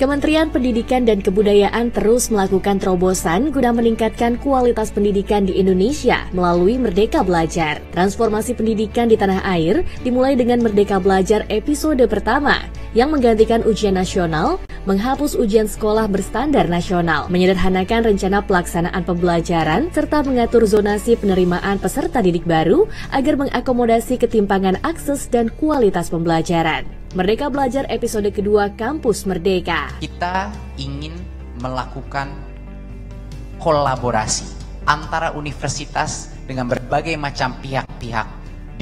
Kementerian Pendidikan dan Kebudayaan terus melakukan terobosan guna meningkatkan kualitas pendidikan di Indonesia melalui Merdeka Belajar. Transformasi pendidikan di tanah air dimulai dengan Merdeka Belajar episode pertama yang menggantikan ujian nasional, menghapus ujian sekolah berstandar nasional, menyederhanakan rencana pelaksanaan pembelajaran, serta mengatur zonasi penerimaan peserta didik baru agar mengakomodasi ketimpangan akses dan kualitas pembelajaran. Merdeka Belajar episode kedua Kampus Merdeka. Kita ingin melakukan kolaborasi antara universitas dengan berbagai macam pihak-pihak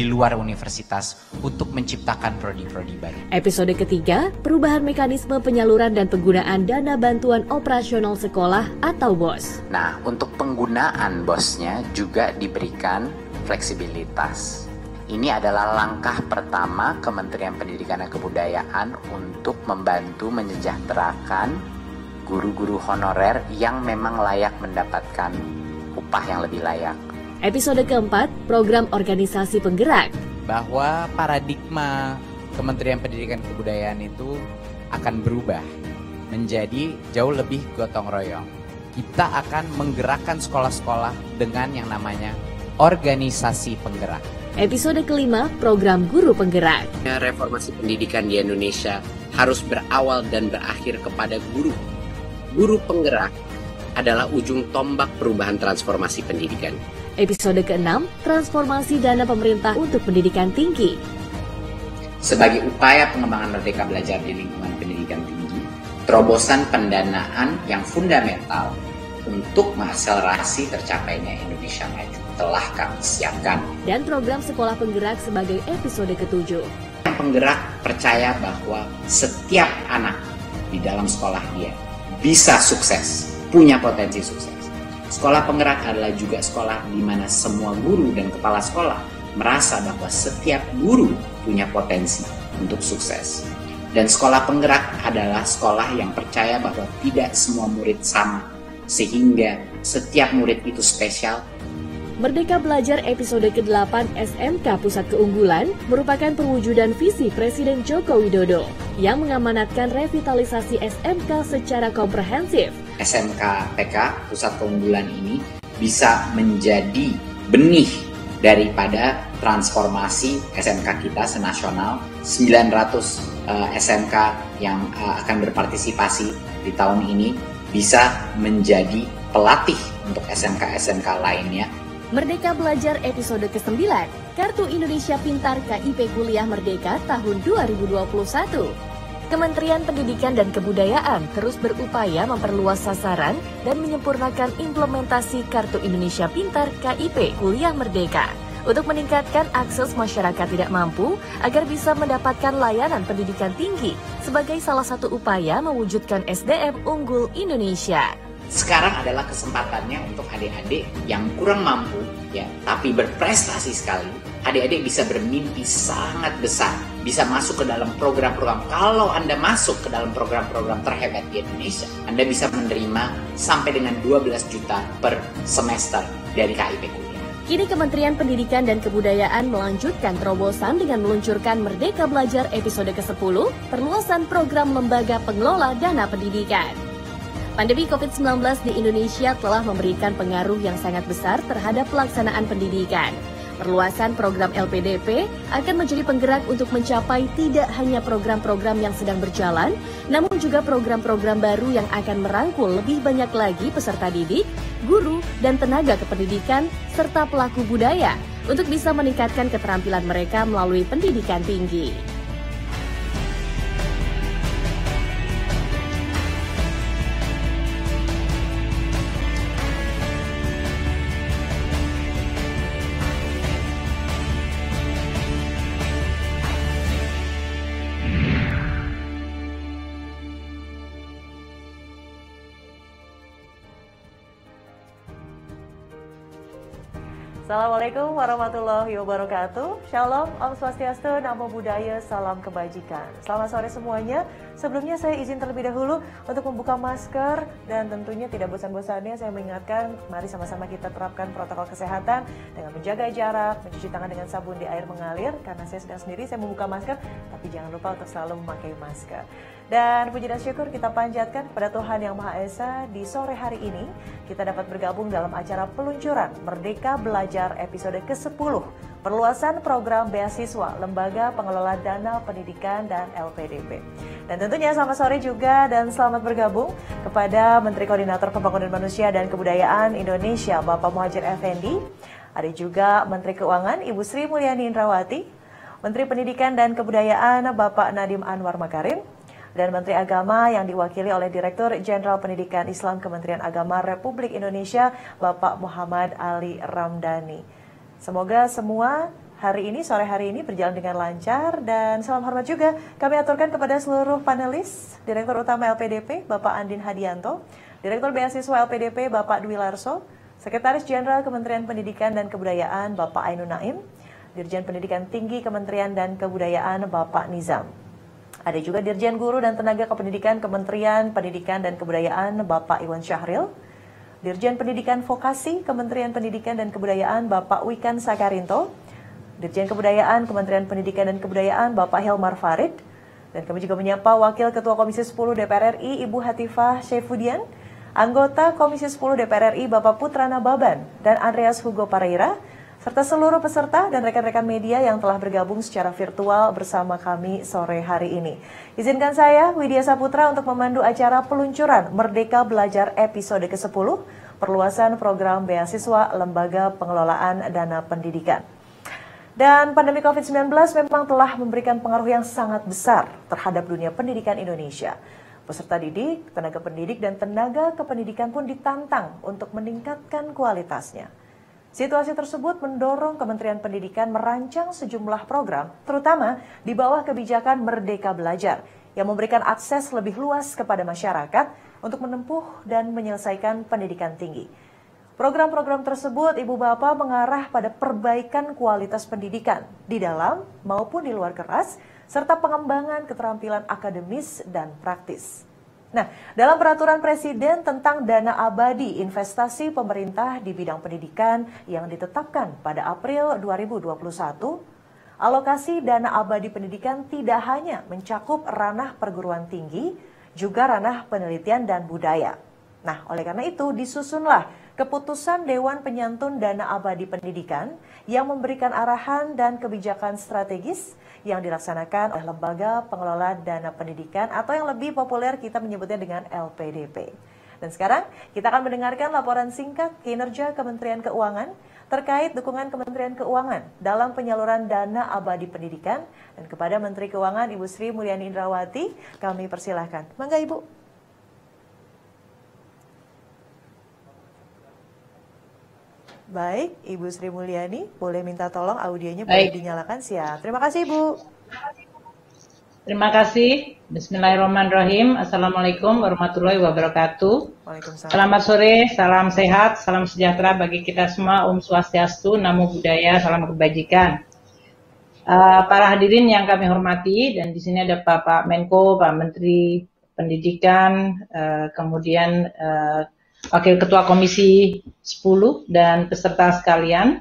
di luar universitas untuk menciptakan prodi-prodi baru. Episode ketiga, perubahan mekanisme penyaluran dan penggunaan dana bantuan operasional sekolah atau BOS. Nah, untuk penggunaan BOS-nya juga diberikan fleksibilitas. Ini adalah langkah pertama Kementerian Pendidikan dan Kebudayaan untuk membantu mensejahterakan guru-guru honorer yang memang layak mendapatkan upah yang lebih layak. Episode keempat, program organisasi penggerak. Bahwa paradigma Kementerian Pendidikan dan Kebudayaan itu akan berubah menjadi jauh lebih gotong royong. Kita akan menggerakkan sekolah-sekolah dengan yang namanya organisasi penggerak. Episode kelima, program guru penggerak. Reformasi pendidikan di Indonesia harus berawal dan berakhir kepada guru. Guru penggerak adalah ujung tombak perubahan transformasi pendidikan. Episode keenam, transformasi dana pemerintah untuk pendidikan tinggi. Sebagai upaya pengembangan Merdeka Belajar di lingkungan pendidikan tinggi, terobosan pendanaan yang fundamental untuk mengakselerasi tercapainya Indonesia Maju telah kami siapkan. Dan program sekolah penggerak sebagai episode ketujuh. Penggerak percaya bahwa setiap anak di dalam sekolah dia bisa sukses, punya potensi sukses. Sekolah penggerak adalah juga sekolah di mana semua guru dan kepala sekolah merasa bahwa setiap guru punya potensi untuk sukses. Dan sekolah penggerak adalah sekolah yang percaya bahwa tidak semua murid sama, sehingga setiap murid itu spesial. Merdeka Belajar episode ke-8 SMK Pusat Keunggulan merupakan perwujudan visi Presiden Joko Widodo yang mengamanatkan revitalisasi SMK secara komprehensif. SMK PK Pusat Keunggulan ini bisa menjadi benih daripada transformasi SMK kita senasional. 900 SMK yang akan berpartisipasi di tahun ini bisa menjadi pelatih untuk SMK-SMK lainnya. Merdeka Belajar episode ke-9, Kartu Indonesia Pintar KIP Kuliah Merdeka tahun 2021. Kementerian Pendidikan dan Kebudayaan terus berupaya memperluas sasaran dan menyempurnakan implementasi Kartu Indonesia Pintar KIP Kuliah Merdeka untuk meningkatkan akses masyarakat tidak mampu agar bisa mendapatkan layanan pendidikan tinggi sebagai salah satu upaya mewujudkan SDM unggul Indonesia. Sekarang adalah kesempatannya untuk adik-adik yang kurang mampu, ya, tapi berprestasi sekali. Adik-adik bisa bermimpi sangat besar, bisa masuk ke dalam program-program. Kalau Anda masuk ke dalam program-program terhebat di Indonesia, Anda bisa menerima sampai dengan 12 juta per semester dari KIP Kuliah. Kini Kementerian Pendidikan dan Kebudayaan melanjutkan terobosan dengan meluncurkan Merdeka Belajar episode ke-10, perluasan program lembaga pengelola dana pendidikan. Pandemi COVID-19 di Indonesia telah memberikan pengaruh yang sangat besar terhadap pelaksanaan pendidikan. Perluasan program LPDP akan menjadi penggerak untuk mencapai tidak hanya program-program yang sedang berjalan, namun juga program-program baru yang akan merangkul lebih banyak lagi peserta didik, guru, dan tenaga kependidikan, serta pelaku budaya untuk bisa meningkatkan keterampilan mereka melalui pendidikan tinggi. Assalamualaikum warahmatullahi wabarakatuh. Shalom, Om Swastiastu, Namo Buddhaya, salam kebajikan. Selamat sore semuanya. Sebelumnya saya izin terlebih dahulu untuk membuka masker dan tentunya tidak bosan-bosannya saya mengingatkan mari sama-sama kita terapkan protokol kesehatan dengan menjaga jarak, mencuci tangan dengan sabun di air mengalir. Karena saya sedang sendiri, saya membuka masker, tapi tapi jangan lupa untuk selalu memakai masker. Dan puji dan syukur kita panjatkan kepada Tuhan Yang Maha Esa, di sore hari ini kita dapat bergabung dalam acara peluncuran Merdeka Belajar episode ke-10, perluasan program beasiswa Lembaga Pengelola Dana Pendidikan dan LPDP. Dan tentunya selamat sore juga dan selamat bergabung kepada Menteri Koordinator Pembangunan Manusia dan Kebudayaan Indonesia, Bapak Muhadjir Effendi. Ada juga Menteri Keuangan Ibu Sri Mulyani Indrawati, Menteri Pendidikan dan Kebudayaan Bapak Nadiem Anwar Makarim, dan Menteri Agama yang diwakili oleh Direktur Jenderal Pendidikan Islam Kementerian Agama Republik Indonesia, Bapak Muhammad Ali Ramdhani. Semoga semua hari ini, sore hari ini berjalan dengan lancar, dan salam hormat juga kami aturkan kepada seluruh panelis, Direktur Utama LPDP, Bapak Andin Hadianto, Direktur Beasiswa LPDP, Bapak Dwi Larso, Sekretaris Jenderal Kementerian Pendidikan dan Kebudayaan, Bapak Ainun Naim, Dirjen Pendidikan Tinggi Kementerian dan Kebudayaan, Bapak Nizam. Ada juga Dirjen Guru dan Tenaga Kependidikan Kementerian Pendidikan dan Kebudayaan, Bapak Iwan Syahril, Dirjen Pendidikan Vokasi Kementerian Pendidikan dan Kebudayaan, Bapak Wikan Sakarinto, Dirjen Kebudayaan Kementerian Pendidikan dan Kebudayaan, Bapak Hilmar Farid, dan kami juga menyapa Wakil Ketua Komisi 10 DPR RI, Ibu Hatifah Syaifudian, anggota Komisi 10 DPR RI, Bapak Putra Nababan, dan Andreas Hugo Pareira, serta seluruh peserta dan rekan-rekan media yang telah bergabung secara virtual bersama kami sore hari ini. Izinkan saya, Widya Saputra, untuk memandu acara peluncuran Merdeka Belajar episode ke-10, perluasan program beasiswa Lembaga Pengelolaan Dana Pendidikan. Dan pandemi COVID-19 memang telah memberikan pengaruh yang sangat besar terhadap dunia pendidikan Indonesia. Peserta didik, tenaga pendidik, dan tenaga kependidikan pun ditantang untuk meningkatkan kualitasnya. Situasi tersebut mendorong Kementerian Pendidikan merancang sejumlah program, terutama di bawah kebijakan Merdeka Belajar, yang memberikan akses lebih luas kepada masyarakat untuk menempuh dan menyelesaikan pendidikan tinggi. Program-program tersebut, Ibu Bapak, mengarah pada perbaikan kualitas pendidikan di dalam maupun di luar kelas, serta pengembangan keterampilan akademis dan praktis. Nah, dalam peraturan Presiden tentang dana abadi investasi pemerintah di bidang pendidikan yang ditetapkan pada April 2021, alokasi dana abadi pendidikan tidak hanya mencakup ranah perguruan tinggi, juga ranah penelitian dan budaya. Nah, oleh karena itu disusunlah keputusan Dewan Penyantun Dana Abadi Pendidikan yang memberikan arahan dan kebijakan strategis yang dilaksanakan oleh Lembaga Pengelola Dana Pendidikan, atau yang lebih populer kita menyebutnya dengan LPDP. Dan sekarang kita akan mendengarkan laporan singkat kinerja Kementerian Keuangan terkait dukungan Kementerian Keuangan dalam penyaluran dana abadi pendidikan. Dan kepada Menteri Keuangan Ibu Sri Mulyani Indrawati, kami persilahkan. Mangga Ibu. Baik, Ibu Sri Mulyani, boleh minta tolong audionya boleh dinyalakan, siap. Terima kasih, Ibu. Terima kasih. Bismillahirrahmanirrahim. Assalamualaikum warahmatullahi wabarakatuh. Waalaikumsalam. Selamat sore, salam sehat, salam sejahtera bagi kita semua. Om Swastiastu, Namo Buddhaya, salam kebajikan. Para hadirin yang kami hormati, dan di sini ada Bapak Menko, Pak Menteri Pendidikan, kemudian Wakil Ketua Komisi 10 dan peserta sekalian.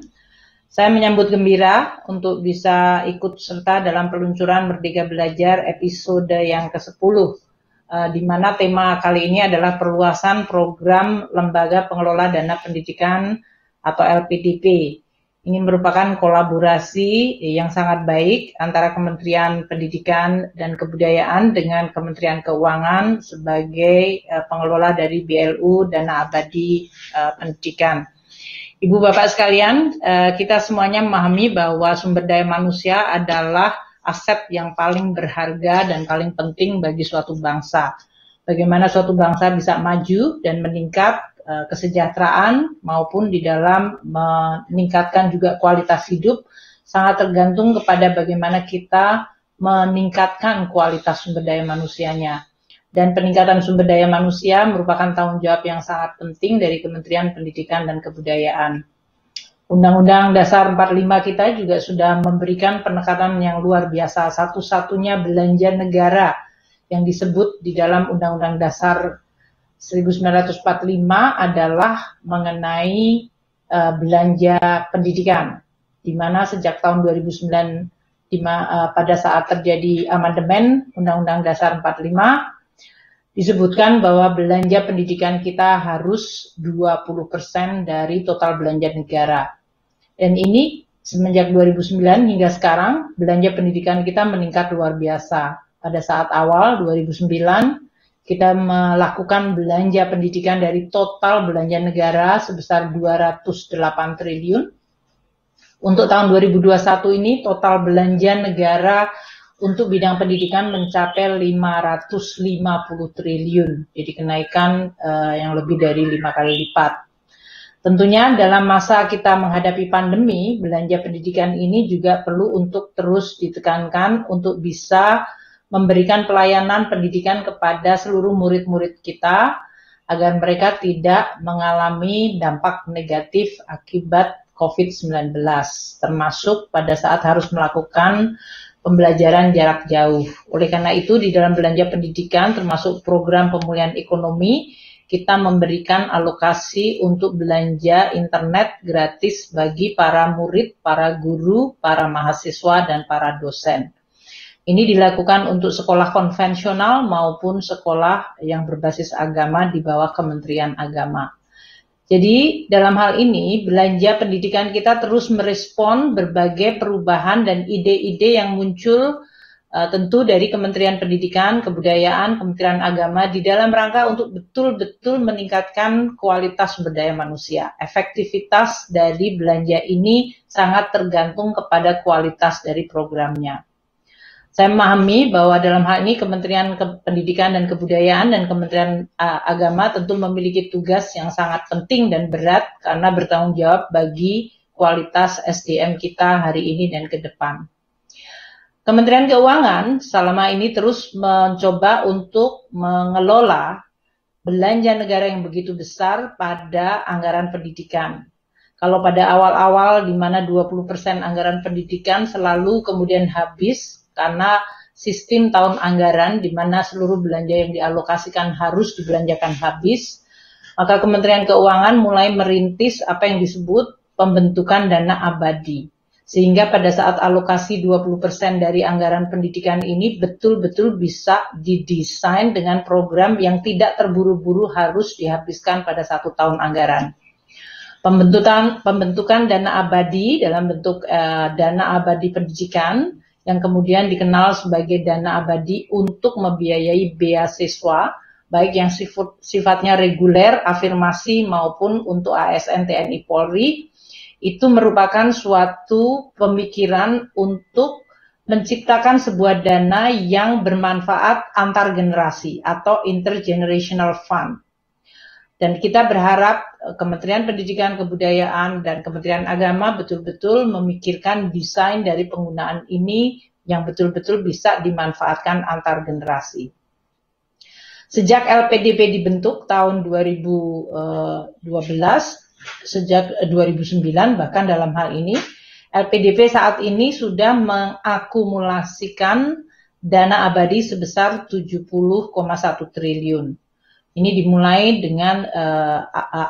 Saya menyambut gembira untuk bisa ikut serta dalam peluncuran Merdeka Belajar episode yang ke-10, di mana tema kali ini adalah perluasan program Lembaga Pengelola Dana Pendidikan atau LPDP. Ini merupakan kolaborasi yang sangat baik antara Kementerian Pendidikan dan Kebudayaan dengan Kementerian Keuangan sebagai pengelola dari BLU Dana Abadi Pendidikan. Ibu Bapak sekalian, kita semuanya memahami bahwa sumber daya manusia adalah aset yang paling berharga dan paling penting bagi suatu bangsa. Bagaimana suatu bangsa bisa maju dan meningkat kesejahteraan maupun di dalam meningkatkan juga kualitas hidup sangat tergantung kepada bagaimana kita meningkatkan kualitas sumber daya manusianya. Dan peningkatan sumber daya manusia merupakan tanggung jawab yang sangat penting dari Kementerian Pendidikan dan Kebudayaan. Undang-Undang Dasar 45 kita juga sudah memberikan penekanan yang luar biasa, satu-satunya belanja negara yang disebut di dalam Undang-Undang Dasar 1945 adalah mengenai belanja pendidikan, di mana sejak tahun 2009 pada saat terjadi amandemen Undang-Undang Dasar 45, disebutkan bahwa belanja pendidikan kita harus 20% dari total belanja negara. Dan ini semenjak 2009 hingga sekarang, belanja pendidikan kita meningkat luar biasa. Pada saat awal 2009, kita melakukan belanja pendidikan dari total belanja negara sebesar 208 triliun. Untuk tahun 2021 ini, total belanja negara untuk bidang pendidikan mencapai 550 triliun, jadi kenaikan yang lebih dari 5 kali lipat. Tentunya dalam masa kita menghadapi pandemi, belanja pendidikan ini juga perlu untuk terus ditekankan untuk bisa memberikan pelayanan pendidikan kepada seluruh murid-murid kita, agar mereka tidak mengalami dampak negatif akibat COVID-19, termasuk pada saat harus melakukan pembelajaran jarak jauh. Oleh karena itu, di dalam belanja pendidikan termasuk program pemulihan ekonomi, kita memberikan alokasi untuk belanja internet gratis bagi para murid, para guru, para mahasiswa, dan para dosen. Ini dilakukan untuk sekolah konvensional maupun sekolah yang berbasis agama di bawah Kementerian Agama. Jadi dalam hal ini belanja pendidikan kita terus merespon berbagai perubahan dan ide-ide yang muncul tentu dari Kementerian Pendidikan, Kebudayaan, Kementerian Agama di dalam rangka untuk betul-betul meningkatkan kualitas sumber daya manusia. Efektivitas dari belanja ini sangat tergantung kepada kualitas dari programnya. Saya memahami bahwa dalam hal ini Kementerian Pendidikan dan Kebudayaan dan Kementerian Agama tentu memiliki tugas yang sangat penting dan berat karena bertanggung jawab bagi kualitas SDM kita hari ini dan ke depan. Kementerian Keuangan selama ini terus mencoba untuk mengelola belanja negara yang begitu besar pada anggaran pendidikan. Kalau pada awal-awal di mana 20% anggaran pendidikan selalu kemudian habis karena sistem tahun anggaran di mana seluruh belanja yang dialokasikan harus dibelanjakan habis, maka Kementerian Keuangan mulai merintis apa yang disebut pembentukan dana abadi. Sehingga pada saat alokasi 20% dari anggaran pendidikan ini betul-betul bisa didesain dengan program yang tidak terburu-buru harus dihabiskan pada satu tahun anggaran. Pembentukan dana abadi dalam bentuk dana abadi pendidikan yang kemudian dikenal sebagai dana abadi untuk membiayai beasiswa, baik yang sifatnya reguler, afirmasi maupun untuk ASN, TNI, Polri, itu merupakan suatu pemikiran untuk menciptakan sebuah dana yang bermanfaat antar generasi atau intergenerational fund. Dan kita berharap Kementerian Pendidikan, Kebudayaan, dan Kementerian Agama betul-betul memikirkan desain dari penggunaan ini yang betul-betul bisa dimanfaatkan antar generasi. Sejak LPDP dibentuk tahun 2012, sejak 2009 bahkan dalam hal ini, LPDP saat ini sudah mengakumulasikan dana abadi sebesar 70,1 triliun. Ini dimulai dengan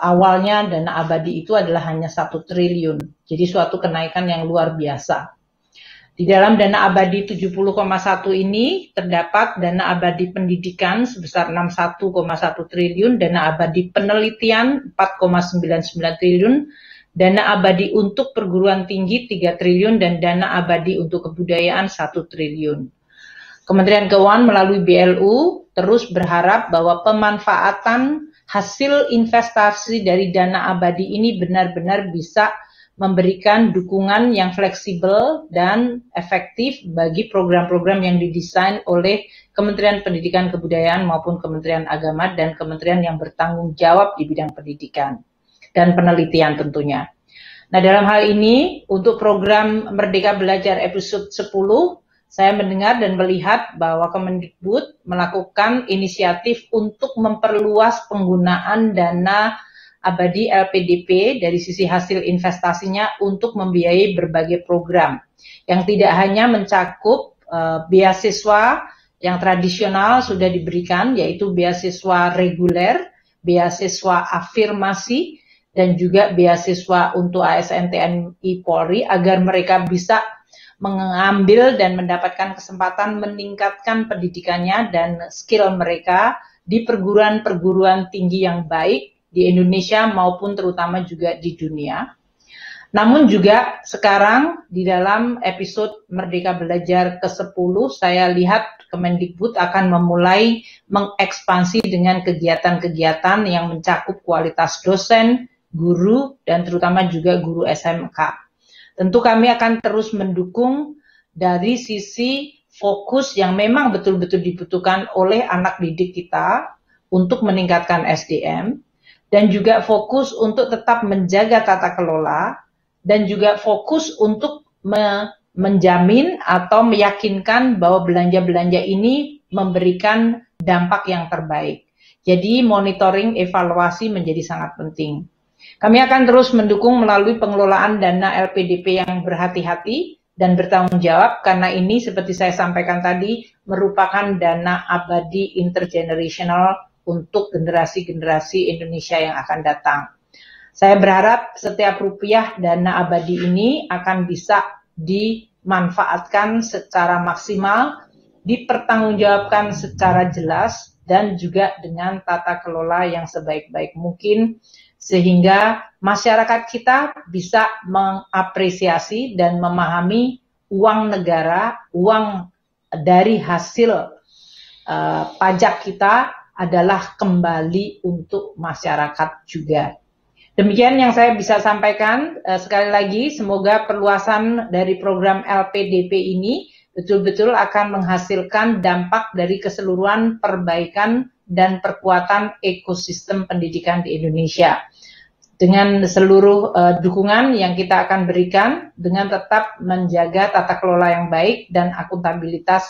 awalnya dana abadi itu adalah hanya 1 triliun. Jadi suatu kenaikan yang luar biasa. Di dalam dana abadi 70,1 ini terdapat dana abadi pendidikan sebesar 61,1 triliun, dana abadi penelitian 4,99 triliun, dana abadi untuk perguruan tinggi 3 triliun, dan dana abadi untuk kebudayaan 1 triliun. Kementerian Keuangan melalui BLU terus berharap bahwa pemanfaatan hasil investasi dari dana abadi ini benar-benar bisa memberikan dukungan yang fleksibel dan efektif bagi program-program yang didesain oleh Kementerian Pendidikan Kebudayaan maupun Kementerian Agama dan kementerian yang bertanggung jawab di bidang pendidikan dan penelitian tentunya. Nah, dalam hal ini untuk program Merdeka Belajar episode 10, saya mendengar dan melihat bahwa Kemendikbud melakukan inisiatif untuk memperluas penggunaan dana abadi LPDP dari sisi hasil investasinya untuk membiayai berbagai program yang tidak hanya mencakup beasiswa yang tradisional sudah diberikan, yaitu beasiswa reguler, beasiswa afirmasi, dan juga beasiswa untuk ASN, TNI, Polri, agar mereka bisa mengambil dan mendapatkan kesempatan meningkatkan pendidikannya dan skill mereka di perguruan-perguruan tinggi yang baik di Indonesia maupun terutama juga di dunia. Namun juga sekarang di dalam episode Merdeka Belajar ke-10 saya lihat Kemendikbud akan memulai mengekspansi dengan kegiatan-kegiatan yang mencakup kualitas dosen, guru, dan terutama juga guru SMK. Tentu kami akan terus mendukung dari sisi fokus yang memang betul-betul dibutuhkan oleh anak didik kita untuk meningkatkan SDM, dan juga fokus untuk tetap menjaga tata kelola, dan juga fokus untuk menjamin atau meyakinkan bahwa belanja-belanja ini memberikan dampak yang terbaik. Jadi monitoring evaluasi menjadi sangat penting. Kami akan terus mendukung melalui pengelolaan dana LPDP yang berhati-hati dan bertanggung jawab, karena ini seperti saya sampaikan tadi merupakan dana abadi intergenerational untuk generasi-generasi Indonesia yang akan datang. Saya berharap setiap rupiah dana abadi ini akan bisa dimanfaatkan secara maksimal, dipertanggungjawabkan secara jelas, dan juga dengan tata kelola yang sebaik-baik mungkin, sehingga masyarakat kita bisa mengapresiasi dan memahami uang negara, uang dari hasil pajak kita adalah kembali untuk masyarakat juga. Demikian yang saya bisa sampaikan. Sekali lagi, semoga perluasan dari program LPDP ini betul-betul akan menghasilkan dampak dari keseluruhan perbaikan dan perkuatan ekosistem pendidikan di Indonesia. Dengan seluruh dukungan yang kita akan berikan, dengan tetap menjaga tata kelola yang baik dan akuntabilitas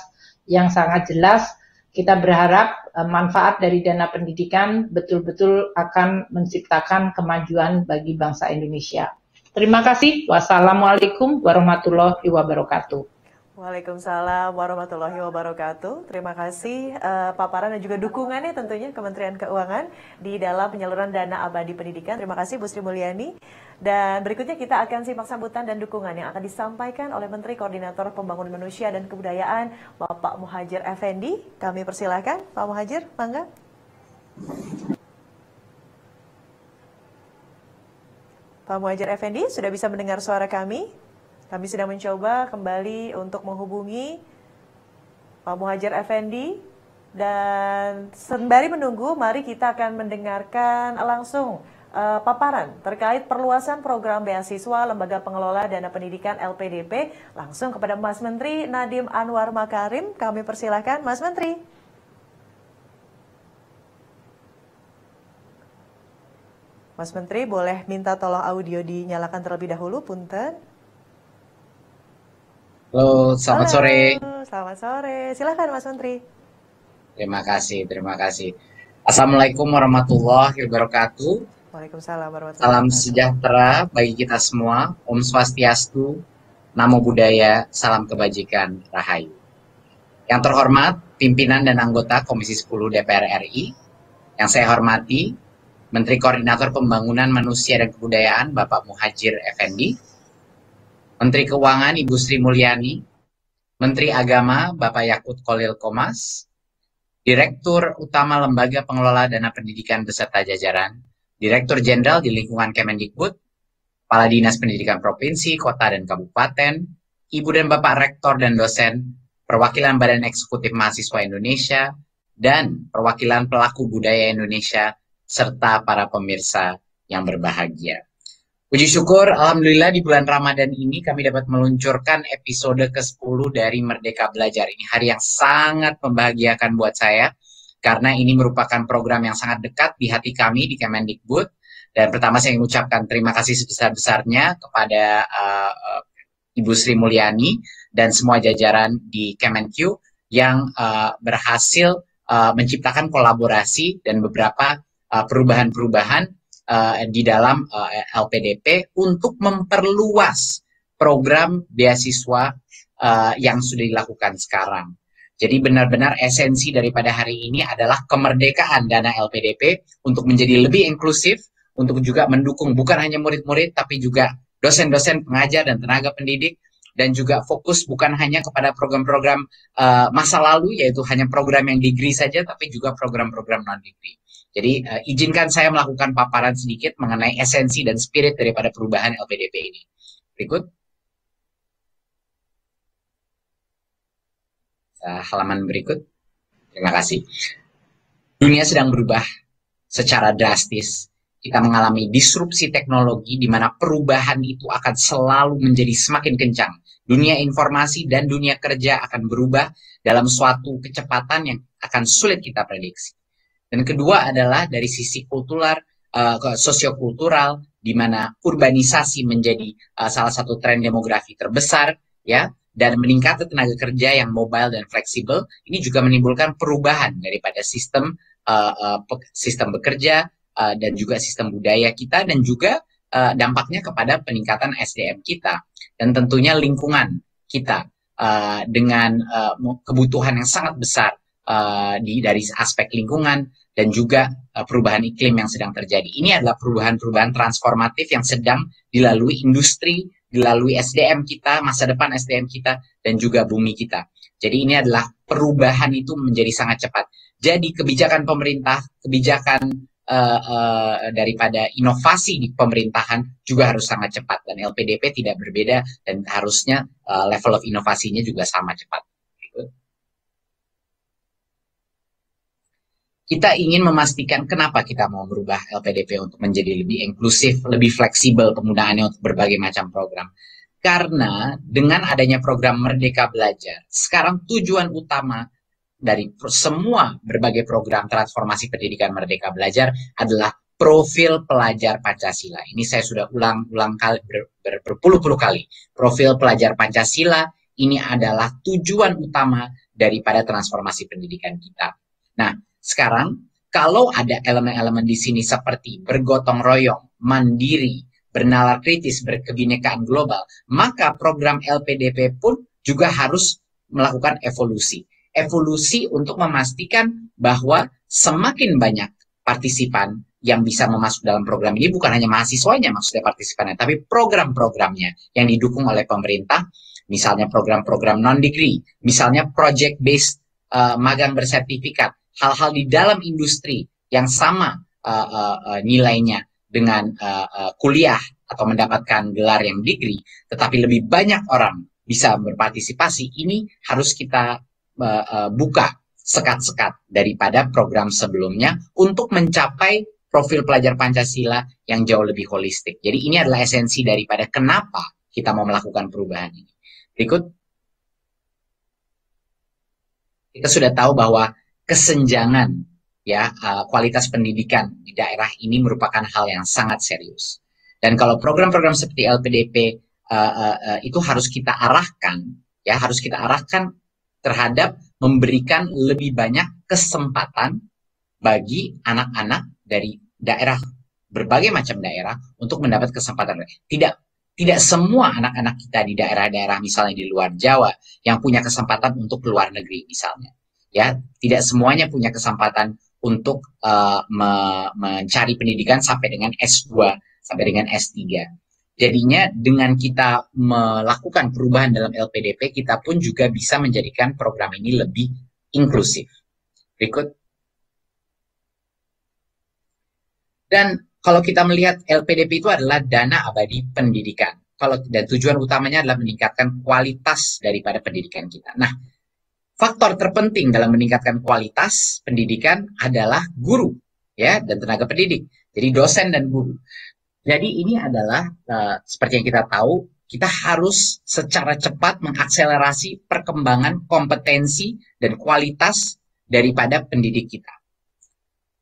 yang sangat jelas, kita berharap manfaat dari dana pendidikan betul-betul akan menciptakan kemajuan bagi bangsa Indonesia. Terima kasih. Wassalamualaikum warahmatullahi wabarakatuh. Waalaikumsalam warahmatullahi wabarakatuh. Terima kasih paparan dan juga dukungannya tentunya Kementerian Keuangan di dalam penyaluran dana abadi pendidikan. Terima kasih Bu Sri Mulyani. Dan berikutnya kita akan simak sambutan dan dukungan yang akan disampaikan oleh Menteri Koordinator Pembangunan Manusia dan Kebudayaan Bapak Muhadjir Effendi. Kami persilakan Pak Muhadjir, mangga. Pak Muhadjir Effendi, sudah bisa mendengar suara kami? Kami sedang mencoba kembali untuk menghubungi Pak Muhadjir Effendi. Dan sembari menunggu, mari kita akan mendengarkan langsung paparan terkait perluasan program beasiswa Lembaga Pengelola Dana Pendidikan LPDP langsung kepada Mas Menteri Nadiem Anwar Makarim. Kami persilahkan Mas Menteri. Mas Menteri boleh minta tolong audio dinyalakan terlebih dahulu, punten. Halo, selamat sore. Selamat sore. Silakan Mas Menteri. Terima kasih, terima kasih. Assalamualaikum warahmatullahi wabarakatuh. Waalaikumsalam warahmatullahi Salam wabarakatuh. sejahtera bagi kita semua. Om Swastiastu, Namo Buddhaya, salam kebajikan, Rahayu. Yang terhormat, pimpinan dan anggota Komisi 10 DPR RI, yang saya hormati, Menteri Koordinator Pembangunan Manusia dan Kebudayaan Bapak Muhadjir Effendi, Menteri Keuangan Ibu Sri Mulyani, Menteri Agama Bapak Yakut Kholil Qomas, Direktur Utama Lembaga Pengelola Dana Pendidikan beserta jajaran, Direktur Jenderal di lingkungan Kemendikbud, Kepala Dinas Pendidikan Provinsi, Kota, dan Kabupaten, Ibu dan Bapak Rektor dan Dosen, Perwakilan Badan Eksekutif Mahasiswa Indonesia, dan perwakilan pelaku budaya Indonesia, serta para pemirsa yang berbahagia. Puji syukur, Alhamdulillah di bulan Ramadan ini kami dapat meluncurkan episode ke-10 dari Merdeka Belajar. Ini hari yang sangat membahagiakan buat saya, karena ini merupakan program yang sangat dekat di hati kami di Kemendikbud. Dan pertama saya ingin ucapkan terima kasih sebesar-besarnya kepada Ibu Sri Mulyani dan semua jajaran di Kemenq yang berhasil menciptakan kolaborasi dan beberapa perubahan-perubahan di dalam LPDP untuk memperluas program beasiswa yang sudah dilakukan sekarang. Jadi benar-benar esensi daripada hari ini adalah kemerdekaan dana LPDP untuk menjadi lebih inklusif, untuk juga mendukung bukan hanya murid-murid, tapi juga dosen-dosen, pengajar, dan tenaga pendidik dan juga fokus bukan hanya kepada program-program masa lalu, yaitu hanya program yang degree saja, tapi juga program-program non-degree. Jadi izinkan saya melakukan paparan sedikit mengenai esensi dan spirit daripada perubahan LPDP ini. Berikut. Halaman berikut. Terima kasih. Dunia sedang berubah secara drastis. Kita mengalami disrupsi teknologi di mana perubahan itu akan selalu menjadi semakin kencang. Dunia informasi dan dunia kerja akan berubah dalam suatu kecepatan yang akan sulit kita prediksi. Dan kedua adalah dari sisi sosiokultural, di mana urbanisasi menjadi salah satu tren demografi terbesar, ya, dan meningkatnya tenaga kerja yang mobile dan fleksibel. Ini juga menimbulkan perubahan daripada sistem bekerja, dan juga sistem budaya kita, dan juga dampaknya kepada peningkatan SDM kita, dan tentunya lingkungan kita dengan kebutuhan yang sangat besar dari aspek lingkungan dan juga perubahan iklim yang sedang terjadi. Ini adalah perubahan-perubahan transformatif yang sedang dilalui industri, dilalui SDM kita, masa depan SDM kita, dan juga bumi kita. Jadi ini adalah perubahan itu menjadi sangat cepat. Jadi kebijakan pemerintah, kebijakan daripada inovasi di pemerintahan juga harus sangat cepat, dan LPDP tidak berbeda, dan harusnya level of inovasinya juga sama cepat. Kita ingin memastikan kenapa kita mau merubah LPDP untuk menjadi lebih inklusif, lebih fleksibel penggunaannya untuk berbagai macam program. Karena dengan adanya program Merdeka Belajar, sekarang tujuan utama dari semua berbagai program transformasi pendidikan Merdeka Belajar adalah profil pelajar Pancasila. Ini saya sudah ulang-ulang kali, berpuluh-puluh kali. Profil pelajar Pancasila ini adalah tujuan utama daripada transformasi pendidikan kita. Nah, sekarang kalau ada elemen-elemen di sini seperti bergotong royong, mandiri, bernalar kritis, berkebinekaan global, maka program LPDP pun juga harus melakukan evolusi. Evolusi untuk memastikan bahwa semakin banyak partisipan yang bisa memasuk dalam program ini, bukan hanya mahasiswanya maksudnya partisipannya, tapi program-programnya yang didukung oleh pemerintah, misalnya program-program non-degree, misalnya project-based magang bersertifikat, hal-hal di dalam industri yang sama nilainya dengan kuliah atau mendapatkan gelar yang degree, tetapi lebih banyak orang bisa berpartisipasi. Ini harus kita buka sekat-sekat daripada program sebelumnya untuk mencapai profil pelajar Pancasila yang jauh lebih holistik. Jadi ini adalah esensi daripada kenapa kita mau melakukan perubahan ini. Berikut. Kita sudah tahu bahwa kesenjangan kualitas pendidikan di daerah ini merupakan hal yang sangat serius. Dan kalau program-program seperti LPDP itu harus kita arahkan terhadap memberikan lebih banyak kesempatan bagi anak-anak dari daerah, berbagai macam daerah, untuk mendapat kesempatan. Tidak semua anak-anak kita di daerah-daerah misalnya di luar Jawa yang punya kesempatan untuk keluar negeri misalnya. Ya, tidak semuanya punya kesempatan untuk mencari pendidikan sampai dengan S2, sampai dengan S3. Jadinya dengan kita melakukan perubahan dalam LPDP, kita pun juga bisa menjadikan program ini lebih inklusif. Berikut. Dan kalau kita melihat LPDP itu adalah dana abadi pendidikan. Dan tujuan utamanya adalah meningkatkan kualitas daripada pendidikan kita. Nah, faktor terpenting dalam meningkatkan kualitas pendidikan adalah guru, ya, dan tenaga pendidik. Jadi dosen dan guru. Jadi ini adalah seperti yang kita tahu, kita harus secara cepat mengakselerasi perkembangan kompetensi dan kualitas daripada pendidik kita.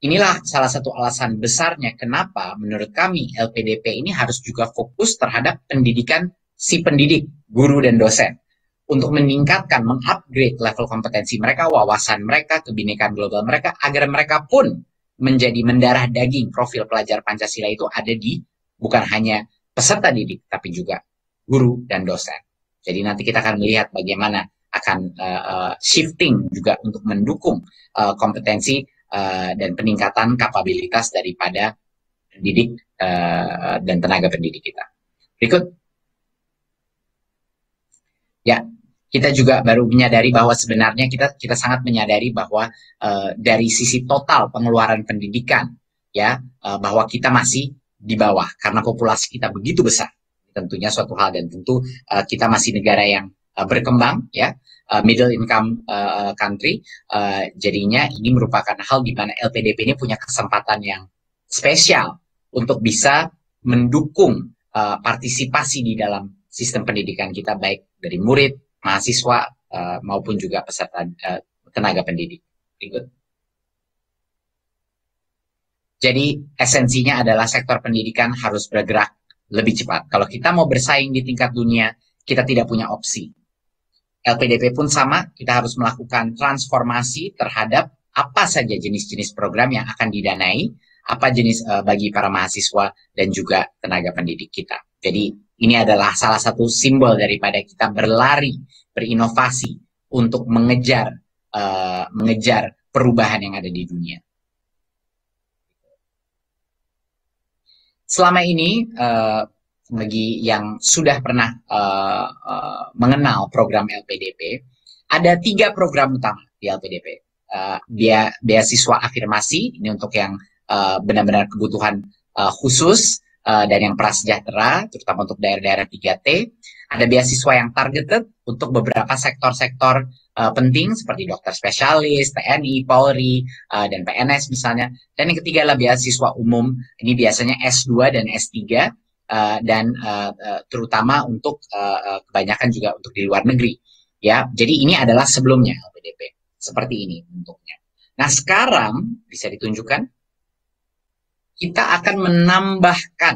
Inilah salah satu alasan besarnya kenapa menurut kami LPDP ini harus juga fokus terhadap pendidikan si pendidik, guru dan dosen. Untuk meningkatkan, mengupgrade level kompetensi mereka, wawasan mereka, kebinekaan global mereka, agar mereka pun menjadi mendarah daging profil pelajar Pancasila itu ada di bukan hanya peserta didik, tapi juga guru dan dosen. Jadi nanti kita akan melihat bagaimana akan shifting juga untuk mendukung kompetensi dan peningkatan kapabilitas daripada pendidik dan tenaga pendidik kita. Berikut. Ya, kita juga baru menyadari bahwa sebenarnya kita sangat menyadari bahwa dari sisi total pengeluaran pendidikan, ya, bahwa kita masih di bawah karena populasi kita begitu besar. Tentunya suatu hal, dan tentu kita masih negara yang berkembang, ya, middle income country. Jadinya ini merupakan hal di mana LPDP ini punya kesempatan yang spesial untuk bisa mendukung partisipasi di dalam sistem pendidikan kita, baik dari murid, mahasiswa, maupun juga peserta tenaga pendidik. Berikut. Jadi esensinya adalah sektor pendidikan harus bergerak lebih cepat. Kalau kita mau bersaing di tingkat dunia, kita tidak punya opsi. LPDP pun sama, kita harus melakukan transformasi terhadap apa saja jenis-jenis program yang akan didanai, apa jenis bagi para mahasiswa dan juga tenaga pendidik kita. Jadi ini adalah salah satu simbol daripada kita berlari, berinovasi untuk mengejar perubahan yang ada di dunia. Selama ini, bagi yang sudah pernah mengenal program LPDP, ada 3 program utama di LPDP. Beasiswa afirmasi, ini untuk yang benar-benar kebutuhan khusus, dan yang prasejahtera, terutama untuk daerah-daerah 3T. Ada beasiswa yang targeted untuk beberapa sektor-sektor penting seperti dokter spesialis, TNI, Polri, dan PNS misalnya. Dan yang ketiga adalah beasiswa umum, ini biasanya S2 dan S3, dan terutama untuk kebanyakan juga untuk di luar negeri. Ya, jadi ini adalah sebelumnya LPDP, seperti ini bentuknya. Nah, sekarang bisa ditunjukkan, kita akan menambahkan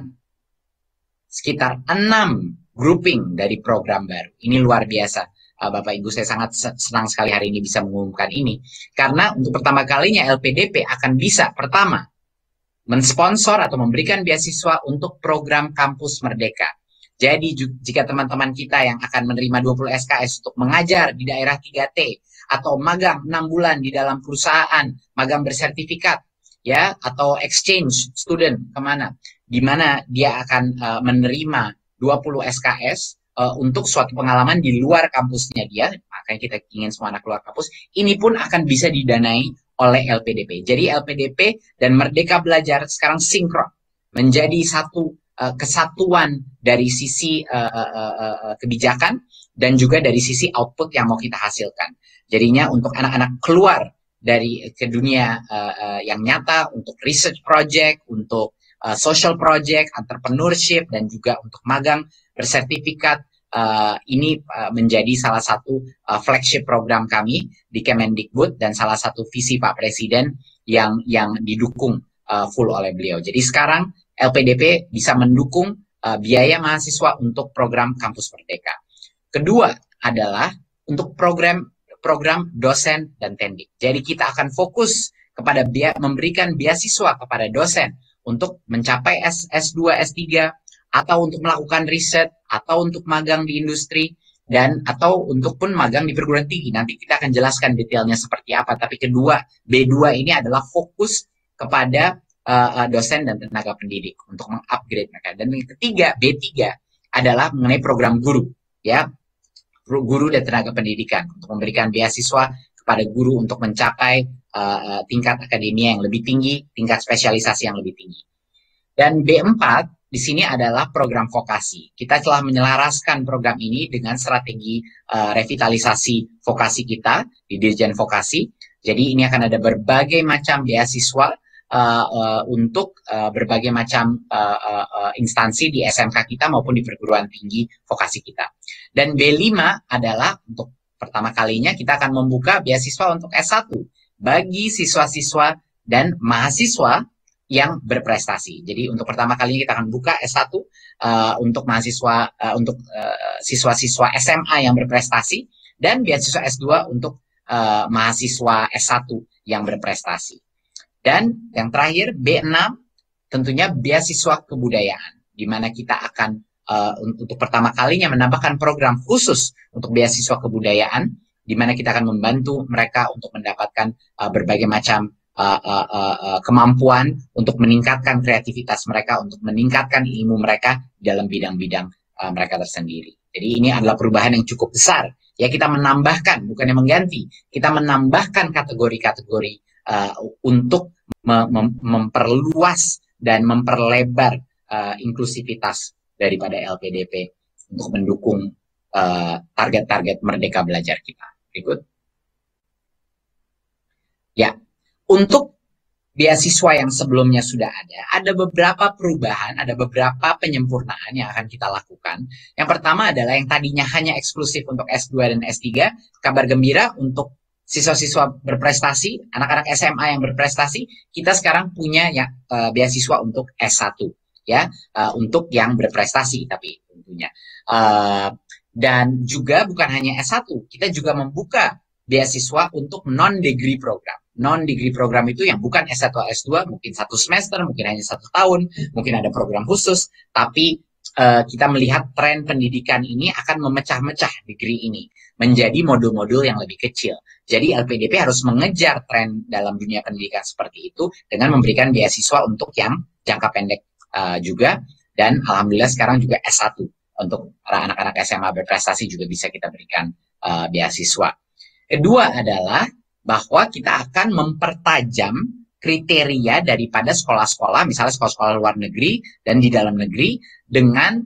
sekitar 6 grouping dari program baru. Ini luar biasa. Bapak Ibu, saya sangat senang sekali hari ini bisa mengumumkan ini. Karena untuk pertama kalinya LPDP akan bisa pertama mensponsor atau memberikan beasiswa untuk program Kampus Merdeka. Jadi jika teman-teman kita yang akan menerima 20 SKS untuk mengajar di daerah 3T atau magang 6 bulan di dalam perusahaan, magang bersertifikat, ya, atau exchange student kemana, di mana dia akan menerima 20 SKS untuk suatu pengalaman di luar kampusnya dia, makanya kita ingin semua anak keluar kampus, ini pun akan bisa didanai oleh LPDP. Jadi LPDP dan Merdeka Belajar sekarang sinkron, menjadi satu kesatuan dari sisi kebijakan dan juga dari sisi output yang mau kita hasilkan. Jadinya untuk anak-anak keluar dari ke dunia yang nyata, untuk research project, untuk social project, entrepreneurship, dan juga untuk magang bersertifikat, ini menjadi salah satu flagship program kami di Kemendikbud dan salah satu visi Pak Presiden yang didukung full oleh beliau. Jadi sekarang LPDP bisa mendukung biaya mahasiswa untuk program Kampus Merdeka. Kedua adalah untuk program dosen dan tendik. Jadi kita akan fokus kepada memberikan beasiswa kepada dosen untuk mencapai S2, S3, atau untuk melakukan riset, atau untuk magang di industri, dan atau untuk pun magang di perguruan tinggi. Nanti kita akan jelaskan detailnya seperti apa. Tapi kedua, B2 ini adalah fokus kepada dosen dan tenaga pendidik untuk mengupgrade mereka. Dan yang ketiga, B3 adalah mengenai program guru, ya, guru dan tenaga pendidikan untuk memberikan beasiswa kepada guru untuk mencapai tingkat akademia yang lebih tinggi, tingkat spesialisasi yang lebih tinggi. Dan B4 di sini adalah program vokasi. Kita telah menyelaraskan program ini dengan strategi revitalisasi vokasi kita di Dirjen Vokasi. Jadi ini akan ada berbagai macam beasiswa untuk berbagai macam instansi di SMK kita maupun di perguruan tinggi vokasi kita. Dan B5 adalah untuk pertama kalinya kita akan membuka beasiswa untuk S1 bagi siswa-siswa dan mahasiswa yang berprestasi. Jadi untuk pertama kalinya kita akan buka S1 untuk mahasiswa, untuk siswa-siswa SMA yang berprestasi, dan beasiswa S2 untuk mahasiswa S1 yang berprestasi. Dan yang terakhir B6 tentunya beasiswa kebudayaan, di mana kita akan untuk pertama kalinya menambahkan program khusus untuk beasiswa kebudayaan, di mana kita akan membantu mereka untuk mendapatkan berbagai macam kemampuan untuk meningkatkan kreativitas mereka, untuk meningkatkan ilmu mereka dalam bidang-bidang mereka tersendiri. Jadi ini adalah perubahan yang cukup besar. Ya, kita menambahkan, bukannya mengganti, kita menambahkan kategori-kategori untuk memperluas dan memperlebar inklusivitas daripada LPDP untuk mendukung target-target Merdeka Belajar kita. Berikut. Ya, untuk beasiswa yang sebelumnya sudah ada beberapa perubahan, ada beberapa penyempurnaan yang akan kita lakukan. Yang pertama adalah yang tadinya hanya eksklusif untuk S2 dan S3, kabar gembira untuk siswa-siswa berprestasi, anak-anak SMA yang berprestasi, kita sekarang punya ya, beasiswa untuk S1, ya, untuk yang berprestasi tapi tentunya. Dan juga bukan hanya S1, kita juga membuka beasiswa untuk non-degree program. Non-degree program itu yang bukan S1 atau S2, mungkin 1 semester, mungkin hanya 1 tahun, mungkin ada program khusus, tapi kita melihat tren pendidikan ini akan memecah-mecah degree ini menjadi modul-modul yang lebih kecil. Jadi LPDP harus mengejar tren dalam dunia pendidikan seperti itu dengan memberikan beasiswa untuk yang jangka pendek juga, dan alhamdulillah sekarang juga S1 untuk para anak-anak SMA berprestasi juga bisa kita berikan beasiswa. Kedua adalah bahwa kita akan mempertajam kriteria daripada sekolah-sekolah, misalnya sekolah-sekolah luar negeri dan di dalam negeri, dengan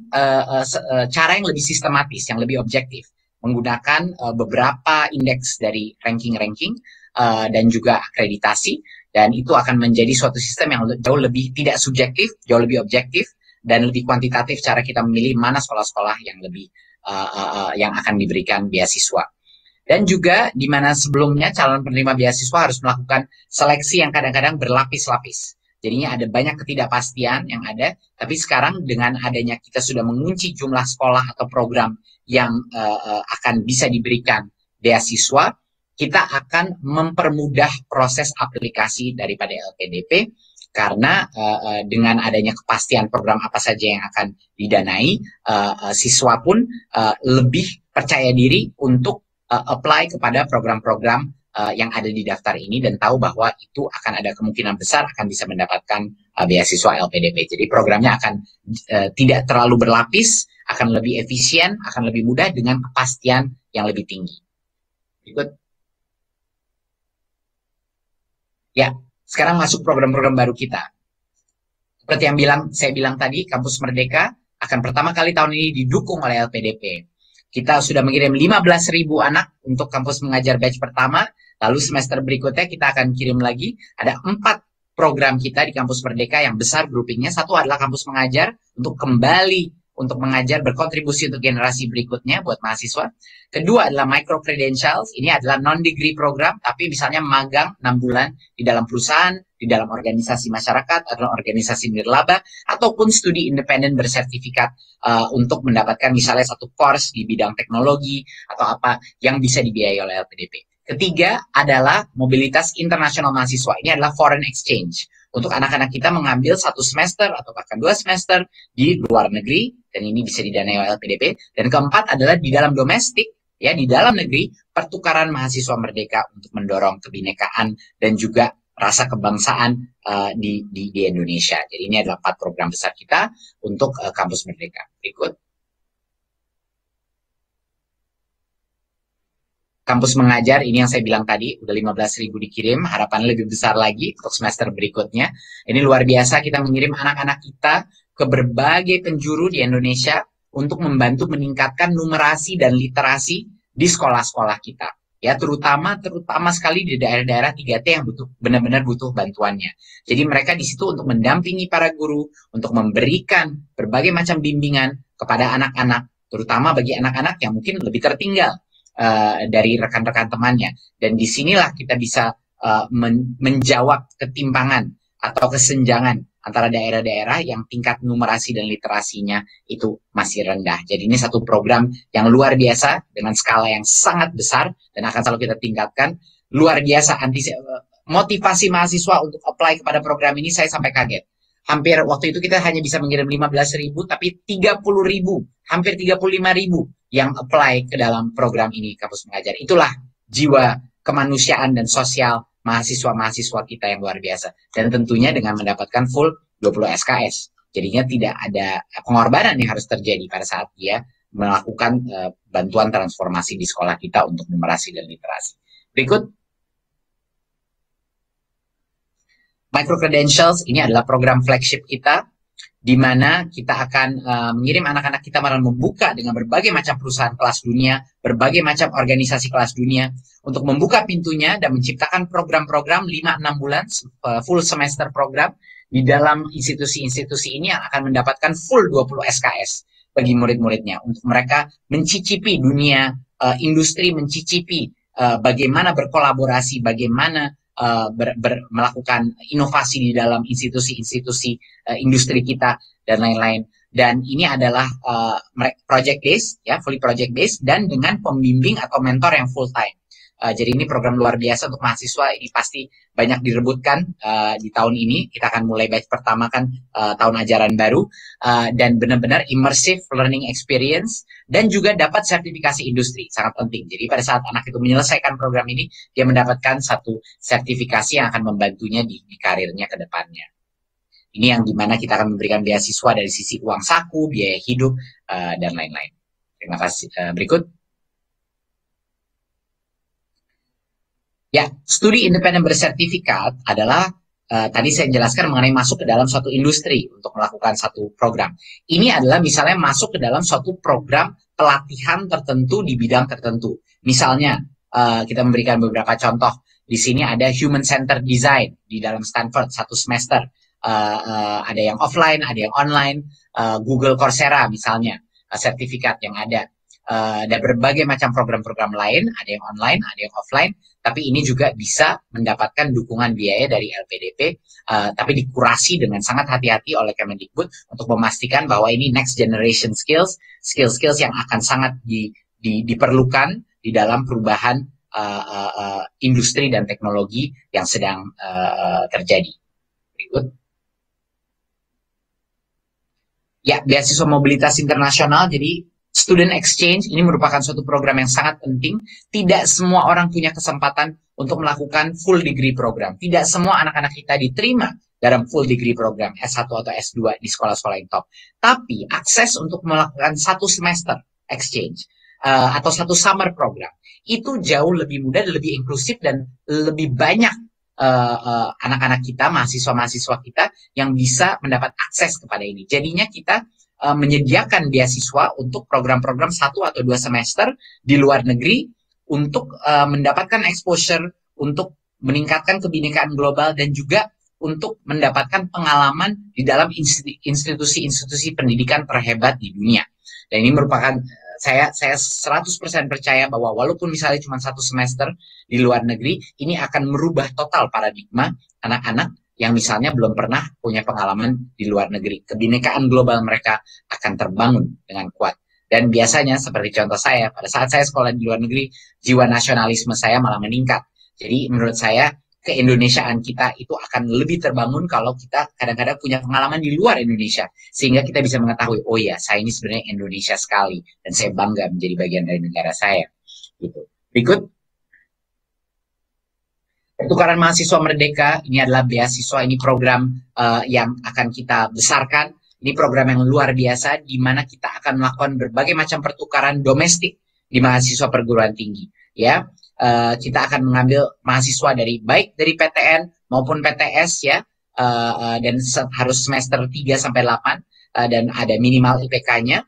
cara yang lebih sistematis, yang lebih objektif, menggunakan beberapa indeks dari ranking-ranking dan juga akreditasi, dan itu akan menjadi suatu sistem yang jauh lebih tidak subjektif, jauh lebih objektif, dan lebih kuantitatif cara kita memilih mana sekolah-sekolah yang lebih yang akan diberikan beasiswa. Dan juga di mana sebelumnya calon penerima beasiswa harus melakukan seleksi yang kadang-kadang berlapis-lapis. Jadinya ada banyak ketidakpastian yang ada, tapi sekarang dengan adanya kita sudah mengunci jumlah sekolah atau program yang akan bisa diberikan beasiswa, kita akan mempermudah proses aplikasi daripada LPDP, karena dengan adanya kepastian program apa saja yang akan didanai, siswa pun lebih percaya diri untuk apply kepada program-program yang ada di daftar ini dan tahu bahwa itu akan ada kemungkinan besar akan bisa mendapatkan beasiswa LPDP. Jadi programnya akan tidak terlalu berlapis, akan lebih efisien, akan lebih mudah dengan kepastian yang lebih tinggi. Berikut. Ya, sekarang masuk program-program baru kita. Seperti yang saya bilang tadi, Kampus Merdeka akan pertama kali tahun ini didukung oleh LPDP. Kita sudah mengirim 15.000 anak untuk kampus mengajar batch pertama, lalu semester berikutnya kita akan kirim lagi. Ada 4 program kita di Kampus Merdeka yang besar groupingnya. Satu adalah kampus mengajar untuk kembali untuk mengajar, berkontribusi untuk generasi berikutnya buat mahasiswa. Kedua adalah micro credentials, ini adalah non-degree program, tapi misalnya magang 6 bulan di dalam perusahaan, di dalam organisasi masyarakat, atau organisasi nirlaba, ataupun studi independen bersertifikat untuk mendapatkan misalnya satu course di bidang teknologi, atau apa yang bisa dibiayai oleh LPDP. Ketiga adalah mobilitas internasional mahasiswa, ini adalah foreign exchange. Untuk anak-anak kita mengambil 1 semester atau bahkan 2 semester di luar negeri, dan ini bisa didanai oleh LPDP. Dan keempat adalah di dalam domestik, ya, di dalam negeri, pertukaran mahasiswa merdeka untuk mendorong kebinekaan dan juga rasa kebangsaan di Indonesia. Jadi ini adalah 4 program besar kita untuk Kampus Merdeka. Berikut. Kampus mengajar, ini yang saya bilang tadi, udah 15.000 dikirim, harapannya lebih besar lagi untuk semester berikutnya. Ini luar biasa, kita mengirim anak-anak kita ke berbagai penjuru di Indonesia untuk membantu meningkatkan numerasi dan literasi di sekolah-sekolah kita. Ya, terutama sekali di daerah-daerah 3T yang benar-benar butuh bantuannya. Jadi mereka di situ untuk mendampingi para guru, untuk memberikan berbagai macam bimbingan kepada anak-anak, terutama bagi anak-anak yang mungkin lebih tertinggal dari rekan-rekan temannya. Dan disinilah kita bisa menjawab ketimpangan atau kesenjangan antara daerah-daerah yang tingkat numerasi dan literasinya itu masih rendah. Jadi ini satu program yang luar biasa dengan skala yang sangat besar dan akan selalu kita tingkatkan. Luar biasa motivasi mahasiswa untuk apply kepada program ini, saya sampai kaget. Hampir waktu itu kita hanya bisa mengirim 15.000, tapi 30.000, hampir 35.000 yang apply ke dalam program ini, Kampus Mengajar. Itulah jiwa kemanusiaan dan sosial mahasiswa-mahasiswa kita yang luar biasa. Dan tentunya dengan mendapatkan full 20 SKS. Jadinya tidak ada pengorbanan yang harus terjadi pada saat dia melakukan bantuan transformasi di sekolah kita untuk numerasi dan literasi. Berikut. Micro Credentials ini adalah program flagship kita, di mana kita akan mengirim anak-anak kita malah membuka dengan berbagai macam perusahaan kelas dunia, berbagai macam organisasi kelas dunia, untuk membuka pintunya dan menciptakan program-program 5-6 bulan, full semester program, di dalam institusi-institusi ini yang akan mendapatkan full 20 SKS bagi murid-muridnya, untuk mereka mencicipi dunia industri, mencicipi bagaimana berkolaborasi, bagaimana melakukan inovasi di dalam institusi-institusi industri kita dan lain-lain. Dan ini adalah project based, ya, fully project based, dan dengan pembimbing atau mentor yang full time. Jadi ini program luar biasa untuk mahasiswa, ini pasti banyak direbutkan di tahun ini. Kita akan mulai batch pertama kan tahun ajaran baru, dan benar-benar immersive learning experience, dan juga dapat sertifikasi industri, sangat penting. Jadi pada saat anak itu menyelesaikan program ini, dia mendapatkan satu sertifikasi yang akan membantunya di karirnya ke depannya. Ini yang dimana kita akan memberikan beasiswa dari sisi uang saku, biaya hidup, dan lain-lain. Terima kasih. Berikut. Ya, studi independen bersertifikat adalah tadi saya jelaskan mengenai masuk ke dalam suatu industri untuk melakukan satu program. Ini adalah misalnya masuk ke dalam suatu program pelatihan tertentu di bidang tertentu. Misalnya kita memberikan beberapa contoh. Di sini ada Human Centered Design di dalam Stanford 1 semester. Ada yang offline, ada yang online. Google Coursera misalnya, sertifikat yang ada. Dan berbagai macam program-program lain, ada yang online, ada yang offline, tapi ini juga bisa mendapatkan dukungan biaya dari LPDP, tapi dikurasi dengan sangat hati-hati oleh Kemendikbud untuk memastikan bahwa ini next generation skills yang akan sangat diperlukan di dalam perubahan industri dan teknologi yang sedang terjadi. Berikut. Ya, beasiswa mobilitas internasional, jadi Student Exchange ini merupakan suatu program yang sangat penting. Tidak semua orang punya kesempatan untuk melakukan full degree program. Tidak semua anak-anak kita diterima dalam full degree program S1 atau S2 di sekolah-sekolah yang top. Tapi akses untuk melakukan 1 semester exchange atau 1 summer program itu jauh lebih mudah, lebih inklusif, dan lebih banyak anak-anak kita, mahasiswa-mahasiswa kita yang bisa mendapat akses kepada ini. Jadinya kita menyediakan beasiswa untuk program-program 1 atau 2 semester di luar negeri untuk mendapatkan exposure, untuk meningkatkan kebinekaan global, dan juga untuk mendapatkan pengalaman di dalam institusi-institusi pendidikan terhebat di dunia. Dan ini merupakan, saya 100% percaya bahwa walaupun misalnya cuma 1 semester di luar negeri, ini akan merubah total paradigma anak-anak yang misalnya belum pernah punya pengalaman di luar negeri. Kebinekaan global mereka akan terbangun dengan kuat. Dan biasanya seperti contoh saya, pada saat saya sekolah di luar negeri, jiwa nasionalisme saya malah meningkat. Jadi menurut saya, keindonesiaan kita itu akan lebih terbangun kalau kita kadang-kadang punya pengalaman di luar Indonesia. Sehingga kita bisa mengetahui, oh ya, saya ini sebenarnya Indonesia sekali. Dan saya bangga menjadi bagian dari negara saya. Gitu. Berikut. Pertukaran Mahasiswa Merdeka, ini adalah beasiswa, ini program yang akan kita besarkan. Ini program yang luar biasa, di mana kita akan melakukan berbagai macam pertukaran domestik di mahasiswa perguruan tinggi. Ya, kita akan mengambil mahasiswa baik dari PTN maupun PTS, ya, dan harus semester 3 sampai 8, dan ada minimal IPK-nya,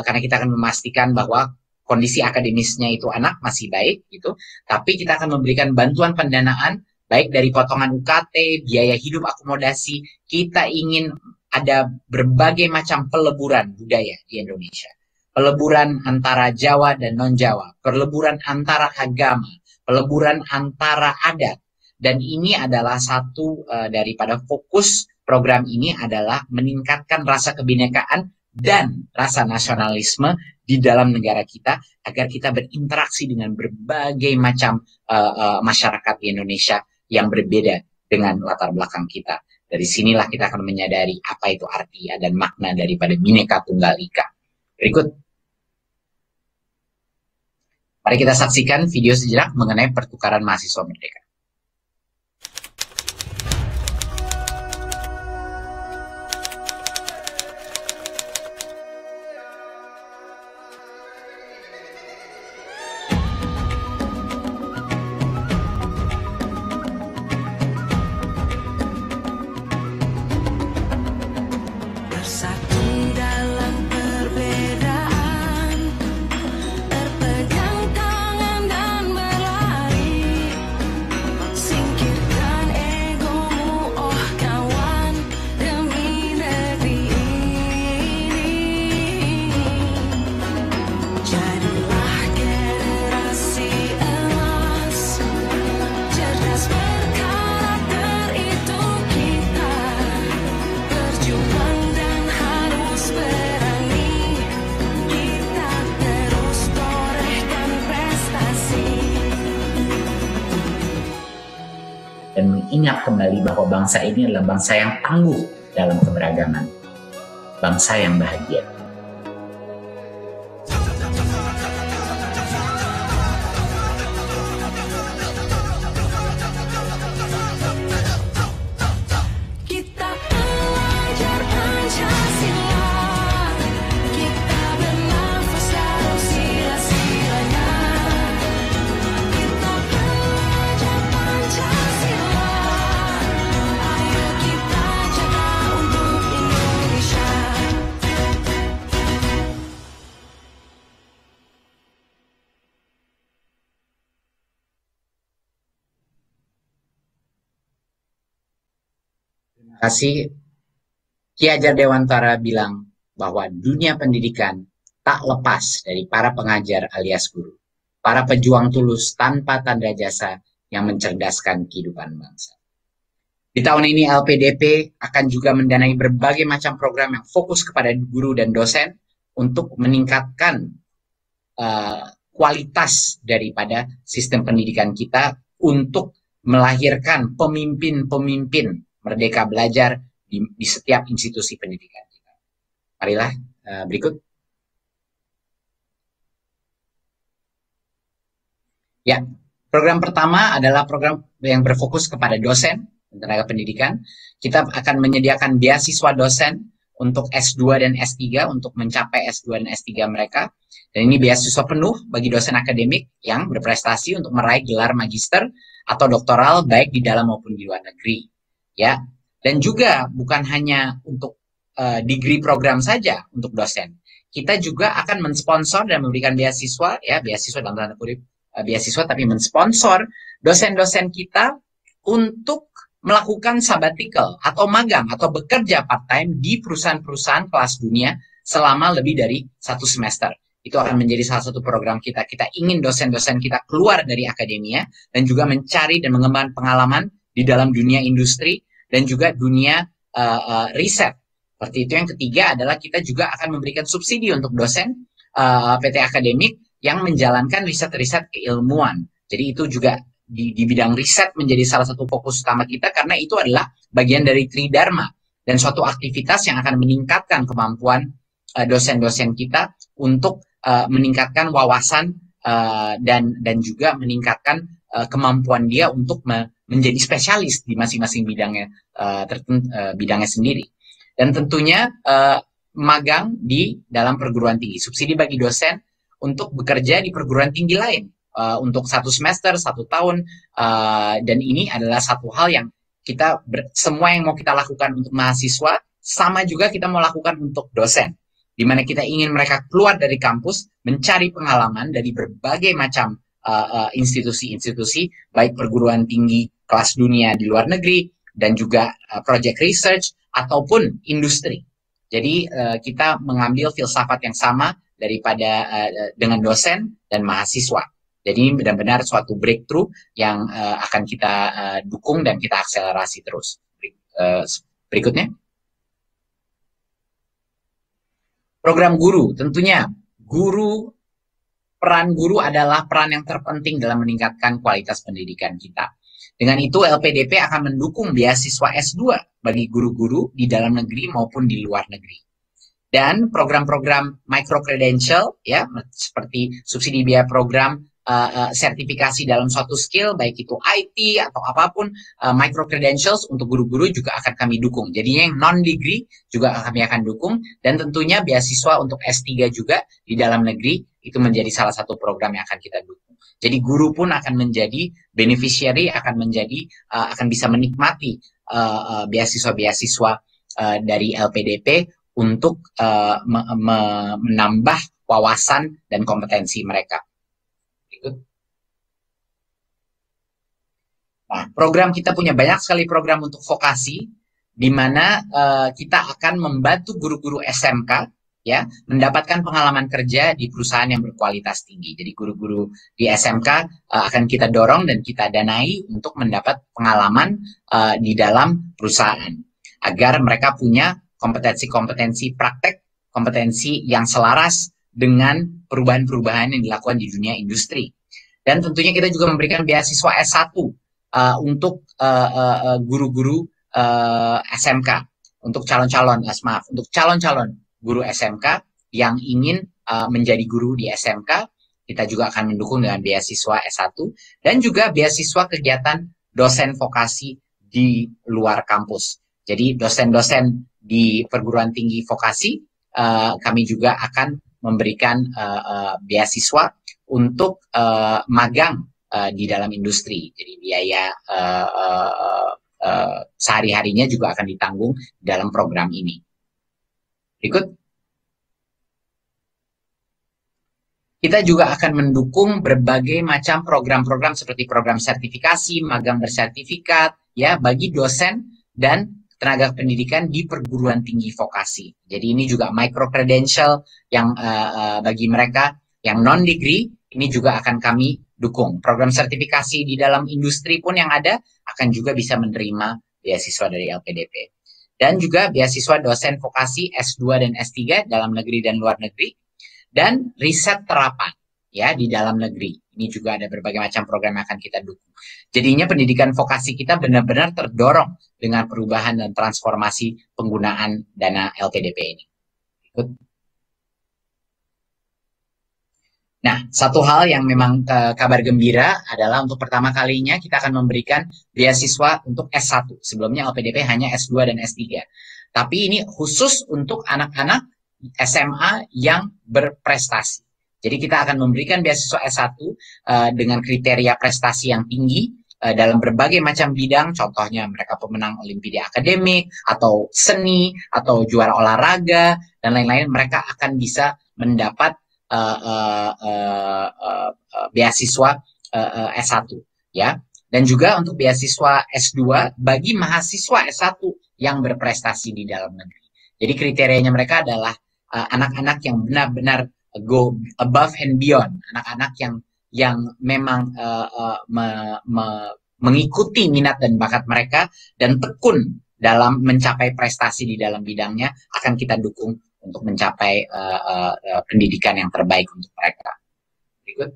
karena kita akan memastikan bahwa kondisi akademisnya itu anak masih baik gitu, tapi kita akan memberikan bantuan pendanaan baik dari potongan UKT, biaya hidup, akomodasi. Kita ingin ada berbagai macam peleburan budaya di Indonesia. Peleburan antara Jawa dan non-Jawa, peleburan antara agama, peleburan antara adat. Dan ini adalah satu daripada fokus program ini adalah meningkatkan rasa kebinekaan dan rasa nasionalisme di dalam negara kita, agar kita berinteraksi dengan berbagai macam masyarakat di Indonesia yang berbeda dengan latar belakang kita. Dari sinilah kita akan menyadari apa itu arti dan makna daripada Bhinneka Tunggal Ika. Berikut. Mari kita saksikan video sejenak mengenai pertukaran mahasiswa merdeka. mengingat kembali bahwa bangsa ini adalah bangsa yang tangguh dalam keberagaman, bangsa yang bahagia. Terima kasih. Ki Hajar Dewantara bilang bahwa dunia pendidikan tak lepas dari para pengajar alias guru, para pejuang tulus tanpa tanda jasa yang mencerdaskan kehidupan bangsa. Di tahun ini LPDP akan juga mendanai berbagai macam program yang fokus kepada guru dan dosen untuk meningkatkan kualitas daripada sistem pendidikan kita untuk melahirkan pemimpin-pemimpin merdeka belajar di setiap institusi pendidikan kita. Marilah berikut. Ya, program pertama adalah program yang berfokus kepada dosen dan tenaga pendidikan. Kita akan menyediakan beasiswa dosen untuk S2 dan S3 untuk mencapai S2 dan S3 mereka. Dan ini beasiswa penuh bagi dosen akademik yang berprestasi untuk meraih gelar magister atau doktoral baik di dalam maupun di luar negeri. Ya, dan juga bukan hanya untuk degree program saja untuk dosen. Kita juga akan mensponsor dan memberikan beasiswa, ya beasiswa dalam tanda kutip beasiswa, tapi mensponsor dosen-dosen kita untuk melakukan sabbatical atau magang atau bekerja part-time di perusahaan-perusahaan kelas dunia selama lebih dari 1 semester. Itu akan menjadi salah satu program kita. Kita ingin dosen-dosen kita keluar dari akademia dan juga mencari dan mengembangkan pengalaman di dalam dunia industri dan juga dunia riset. Seperti itu. Yang ketiga adalah kita juga akan memberikan subsidi untuk dosen PT akademik yang menjalankan riset-riset keilmuan. Jadi itu juga di bidang riset menjadi salah satu fokus utama kita karena itu adalah bagian dari Tridharma dan suatu aktivitas yang akan meningkatkan kemampuan dosen-dosen kita untuk meningkatkan wawasan dan juga meningkatkan kemampuan dia untuk menjadi spesialis di masing-masing bidangnya sendiri. Dan tentunya magang di dalam perguruan tinggi, subsidi bagi dosen untuk bekerja di perguruan tinggi lain untuk 1 semester, 1 tahun, dan ini adalah satu hal yang kita semua yang mau kita lakukan untuk mahasiswa sama juga kita mau lakukan untuk dosen, di mana kita ingin mereka keluar dari kampus mencari pengalaman dari berbagai macam institusi-institusi, baik perguruan tinggi kelas dunia di luar negeri dan juga project research ataupun industri. Jadi kita mengambil filsafat yang sama daripada dengan dosen dan mahasiswa. Jadi benar-benar suatu breakthrough yang akan kita dukung dan kita akselerasi terus. Berikutnya. Program guru, tentunya peran guru adalah peran yang terpenting dalam meningkatkan kualitas pendidikan kita. Dengan itu LPDP akan mendukung beasiswa S2 bagi guru-guru di dalam negeri maupun di luar negeri. Dan program-program micro credential ya seperti subsidi biaya program sertifikasi dalam suatu skill baik itu IT atau apapun micro credentials untuk guru-guru juga akan kami dukung. Jadinya yang non degree juga kami akan dukung dan tentunya beasiswa untuk S3 juga di dalam negeri itu menjadi salah satu program yang akan kita dukung. Jadi guru pun akan menjadi beneficiary, akan bisa menikmati beasiswa-beasiswa dari LPDP untuk menambah wawasan dan kompetensi mereka. Nah, program kita punya banyak sekali program untuk vokasi, di mana kita akan membantu guru-guru SMK ya mendapatkan pengalaman kerja di perusahaan yang berkualitas tinggi. Jadi guru-guru di SMK akan kita dorong dan kita danai untuk mendapat pengalaman di dalam perusahaan agar mereka punya kompetensi-kompetensi praktek, kompetensi yang selaras dengan perubahan-perubahan yang dilakukan di dunia industri. Dan tentunya kita juga memberikan beasiswa S1 untuk guru-guru SMK, untuk calon-calon guru SMK yang ingin menjadi guru di SMK. Kita juga akan mendukung dengan beasiswa S1 dan juga beasiswa kegiatan dosen vokasi di luar kampus. Jadi dosen-dosen di perguruan tinggi vokasi, kami juga akan memberikan beasiswa untuk magang di dalam industri. Jadi biaya sehari-harinya juga akan ditanggung dalam program ini. Berikut. Kita juga akan mendukung berbagai macam program-program seperti program sertifikasi, magang bersertifikat, ya, bagi dosen dan tenaga pendidikan di perguruan tinggi vokasi. Jadi ini juga micro credential yang bagi mereka yang non-degree, ini juga akan kami dukung. Program sertifikasi di dalam industri pun yang ada akan juga bisa menerima beasiswa dari LPDP. Dan juga beasiswa dosen vokasi S2 dan S3 dalam negeri dan luar negeri. Dan riset terapan ya di dalam negeri. Ini juga ada berbagai macam program yang akan kita dukung. Jadinya pendidikan vokasi kita benar-benar terdorong dengan perubahan dan transformasi penggunaan dana LPDP ini. Nah, satu hal yang memang kabar gembira adalah untuk pertama kalinya kita akan memberikan beasiswa untuk S1. Sebelumnya LPDP hanya S2 dan S3. Tapi ini khusus untuk anak-anak SMA yang berprestasi. Jadi kita akan memberikan beasiswa S1 dengan kriteria prestasi yang tinggi dalam berbagai macam bidang. Contohnya mereka pemenang olimpiade akademik, atau seni, atau juara olahraga, dan lain-lain. Mereka akan bisa mendapat beasiswa S1. Ya. Dan juga untuk beasiswa S2 bagi mahasiswa S1 yang berprestasi di dalam negeri. Jadi kriterianya mereka adalah anak-anak yang benar-benar go above and beyond, anak-anak yang memang mengikuti minat dan bakat mereka dan tekun dalam mencapai prestasi di dalam bidangnya, akan kita dukung untuk mencapai pendidikan yang terbaik untuk mereka. Berikut.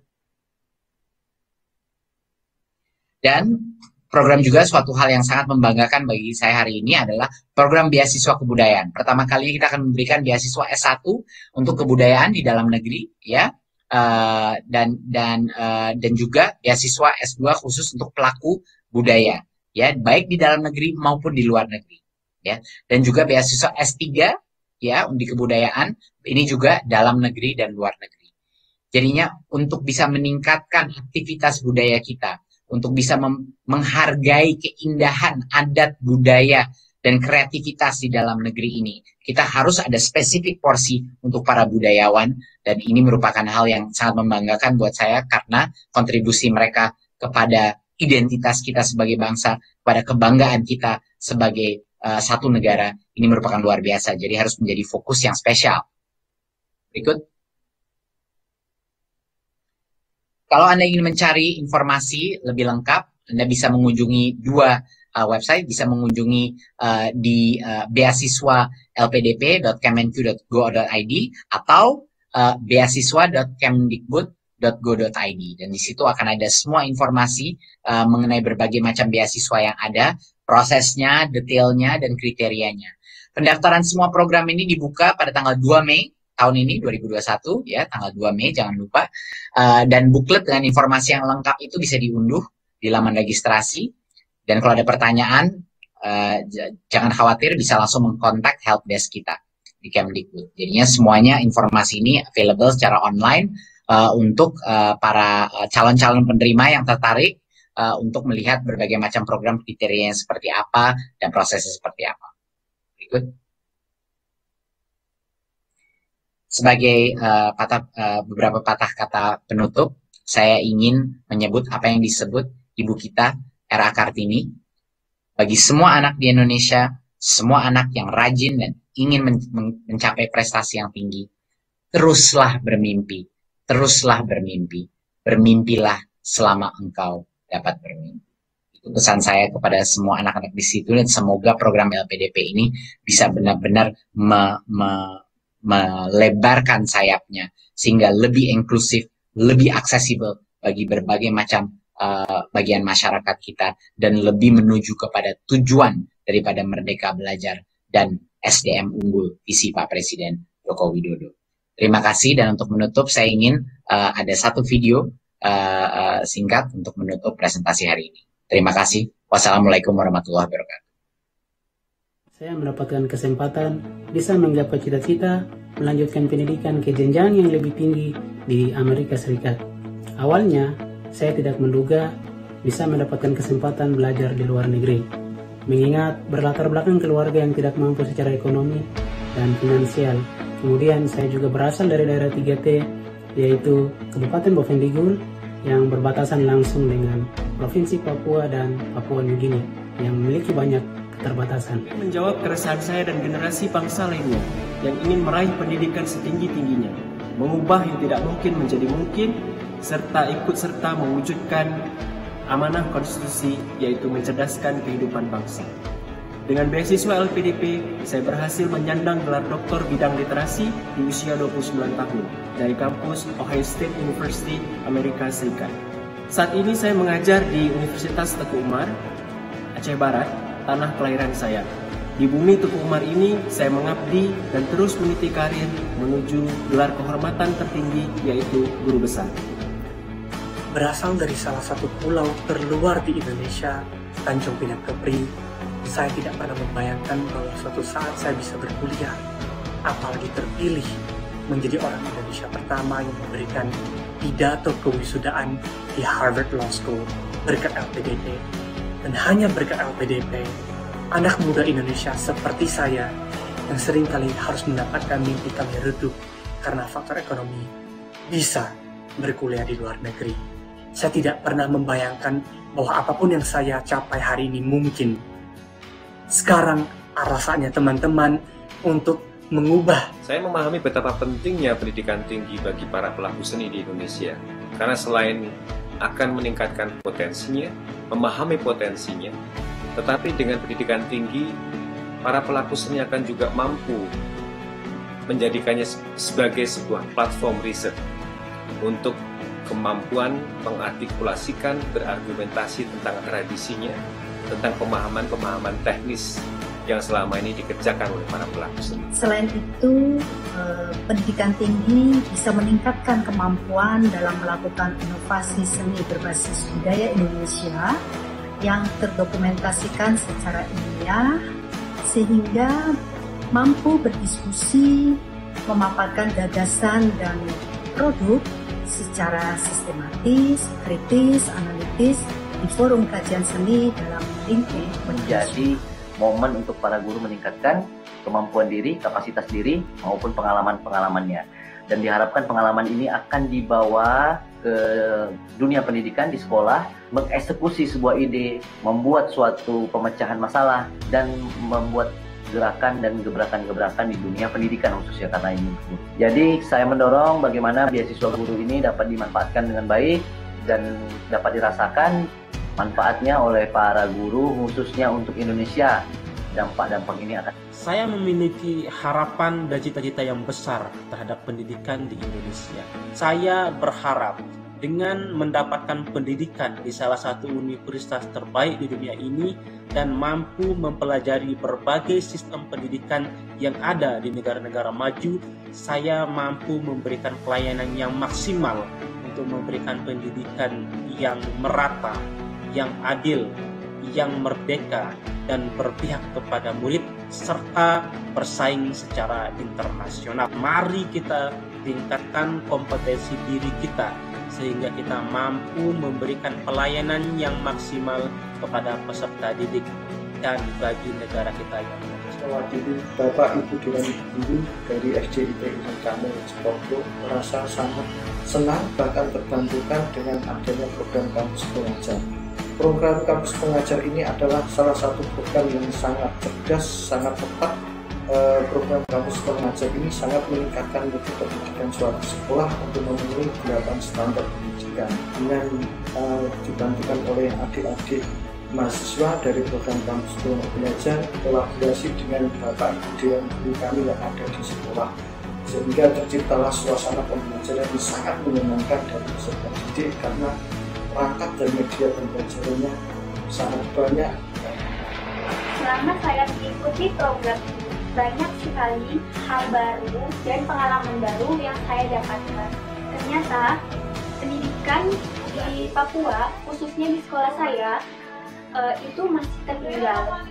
Dan program juga suatu hal yang sangat membanggakan bagi saya hari ini adalah program beasiswa kebudayaan. Pertama kali kita akan memberikan beasiswa S1 untuk kebudayaan di dalam negeri, ya, dan juga beasiswa S2 khusus untuk pelaku budaya, ya, baik di dalam negeri maupun di luar negeri, ya. Dan juga beasiswa S3, ya, di kebudayaan ini juga dalam negeri dan luar negeri. Jadinya untuk bisa meningkatkan aktivitas budaya kita, untuk bisa menghargai keindahan adat budaya dan kreativitas di dalam negeri ini, kita harus ada spesifik porsi untuk para budayawan, dan ini merupakan hal yang sangat membanggakan buat saya karena kontribusi mereka kepada identitas kita sebagai bangsa, pada kebanggaan kita sebagai satu negara, ini merupakan luar biasa. Jadi harus menjadi fokus yang spesial. Berikut. Kalau Anda ingin mencari informasi lebih lengkap, Anda bisa mengunjungi dua website, bisa mengunjungi di beasiswa lpdp.kemenq.go.id atau beasiswa.kemdikbud.go.id, dan di situ akan ada semua informasi mengenai berbagai macam beasiswa yang ada, prosesnya, detailnya, dan kriterianya. Pendaftaran semua program ini dibuka pada tanggal 2 Mei tahun ini 2021, ya, tanggal 2 Mei jangan lupa, dan buklet dengan informasi yang lengkap itu bisa diunduh di laman registrasi. Dan kalau ada pertanyaan, jangan khawatir, bisa langsung mengkontak helpdesk kita di Kemdikbud. Jadinya semuanya informasi ini available secara online untuk para calon-calon penerima yang tertarik untuk melihat berbagai macam program, kriterianya seperti apa dan prosesnya seperti apa. Berikut. Sebagai beberapa patah kata penutup, saya ingin menyebut apa yang disebut ibu kita, R.A. Kartini. Bagi semua anak di Indonesia, semua anak yang rajin dan ingin mencapai prestasi yang tinggi, teruslah bermimpi, bermimpilah selama engkau dapat bermimpi. Itu pesan saya kepada semua anak-anak di situ, dan semoga program LPDP ini bisa benar-benar melebarkan sayapnya sehingga lebih inklusif, lebih aksesibel bagi berbagai macam bagian masyarakat kita dan lebih menuju kepada tujuan daripada Merdeka Belajar dan SDM unggul visi Pak Presiden Joko Widodo. Terima kasih, dan untuk menutup saya ingin ada satu video singkat untuk menutup presentasi hari ini. Terima kasih. Wassalamualaikum warahmatullahi wabarakatuh. Saya mendapatkan kesempatan bisa menggapai cita-cita melanjutkan pendidikan ke jenjang yang lebih tinggi di Amerika Serikat. Awalnya, saya tidak menduga bisa mendapatkan kesempatan belajar di luar negeri. Mengingat berlatar belakang keluarga yang tidak mampu secara ekonomi dan finansial. Kemudian saya juga berasal dari daerah 3T, yaitu Kabupaten Bovendigul yang berbatasan langsung dengan Provinsi Papua dan Papua Nugini yang memiliki banyak keterbatasan. Menjawab keresahan saya dan generasi bangsa lainnya yang ingin meraih pendidikan setinggi-tingginya, mengubah yang tidak mungkin menjadi mungkin, serta ikut serta mewujudkan amanah konstitusi, yaitu mencerdaskan kehidupan bangsa. Dengan beasiswa LPDP, saya berhasil menyandang gelar doktor bidang literasi di usia 29 tahun dari kampus Ohio State University, Amerika Serikat. Saat ini saya mengajar di Universitas Teguh Umar, Aceh Barat, tanah kelahiran saya. Di bumi Teguh Umar ini, saya mengabdi dan terus meniti karir menuju gelar kehormatan tertinggi, yaitu guru besar. Berasal dari salah satu pulau terluar di Indonesia, Tanjung Pinang Kepri, saya tidak pernah membayangkan bahwa suatu saat saya bisa berkuliah, apalagi terpilih menjadi orang Indonesia pertama yang memberikan pidato kewisudaan di Harvard Law School berkat LPDP. Dan hanya berkat LPDP, anak muda Indonesia seperti saya yang seringkali harus mendapatkan mimpi kami redup karena faktor ekonomi bisa berkuliah di luar negeri. Saya tidak pernah membayangkan bahwa apapun yang saya capai hari ini mungkin. Sekarang rasanya teman-teman untuk mengubah. Saya memahami betapa pentingnya pendidikan tinggi bagi para pelaku seni di Indonesia. Karena selain akan meningkatkan potensinya, memahami potensinya, tetapi dengan pendidikan tinggi, para pelaku seni akan juga mampu menjadikannya sebagai sebuah platform riset untuk kemampuan mengartikulasikan, berargumentasi tentang tradisinya, tentang pemahaman-pemahaman teknis yang selama ini dikerjakan oleh para pelaku seni. Selain itu, pendidikan tinggi bisa meningkatkan kemampuan dalam melakukan inovasi seni berbasis budaya Indonesia yang terdokumentasikan secara ilmiah, sehingga mampu berdiskusi, memaparkan gagasan dan produk secara sistematis, kritis, analitis di forum kajian seni dalam lingkup menjadi momen untuk para guru meningkatkan kemampuan diri, kapasitas diri maupun pengalaman-pengalamannya. Dan diharapkan pengalaman ini akan dibawa ke dunia pendidikan di sekolah, mengeksekusi sebuah ide, membuat suatu pemecahan masalah, dan membuat gerakan dan gebrakan-gebrakan di dunia pendidikan khususnya karena ini. Jadi saya mendorong bagaimana beasiswa guru ini dapat dimanfaatkan dengan baik dan dapat dirasakan manfaatnya oleh para guru khususnya untuk Indonesia. Dampak-dampak ini akan. Saya memiliki harapan dan cita-cita yang besar terhadap pendidikan di Indonesia. Saya berharap dengan mendapatkan pendidikan di salah satu universitas terbaik di dunia ini dan mampu mempelajari berbagai sistem pendidikan yang ada di negara-negara maju, saya mampu memberikan pelayanan yang maksimal untuk memberikan pendidikan yang merata, yang adil, yang merdeka, dan berpihak kepada murid serta bersaing secara internasional. Mari kita tingkatkan kompetensi diri kita sehingga kita mampu memberikan pelayanan yang maksimal kepada peserta didik dan bagi negara kita yang mewakili Bapak Ibu Dewan Guru dari SDIT Ilham Kamil Cipondo merasa sangat senang bahkan terbantukan dengan adanya program Kampus Pengajar. Program Kampus Pengajar ini adalah salah satu program yang sangat cerdas, sangat tepat. Program Kampus Pengajar ini sangat meningkatkan mutu pendidikan suatu sekolah untuk memenuhi 8 standar pendidikan dengan dibantukan oleh adik-adik mahasiswa dari program Kampus Pengajar kolaborasi dengan Bapak Ibu Dewan Guru kami yang ada di sekolah, sehingga terciptalah suasana pembelajaran yang sangat menyenangkan dari peserta didik karena perangkat dan media pembelajarannya sangat banyak. Selama saya mengikuti program ini, banyak sekali hal baru dan pengalaman baru yang saya dapatkan. Ternyata pendidikan di Papua, khususnya di sekolah saya, itu masih tertinggal.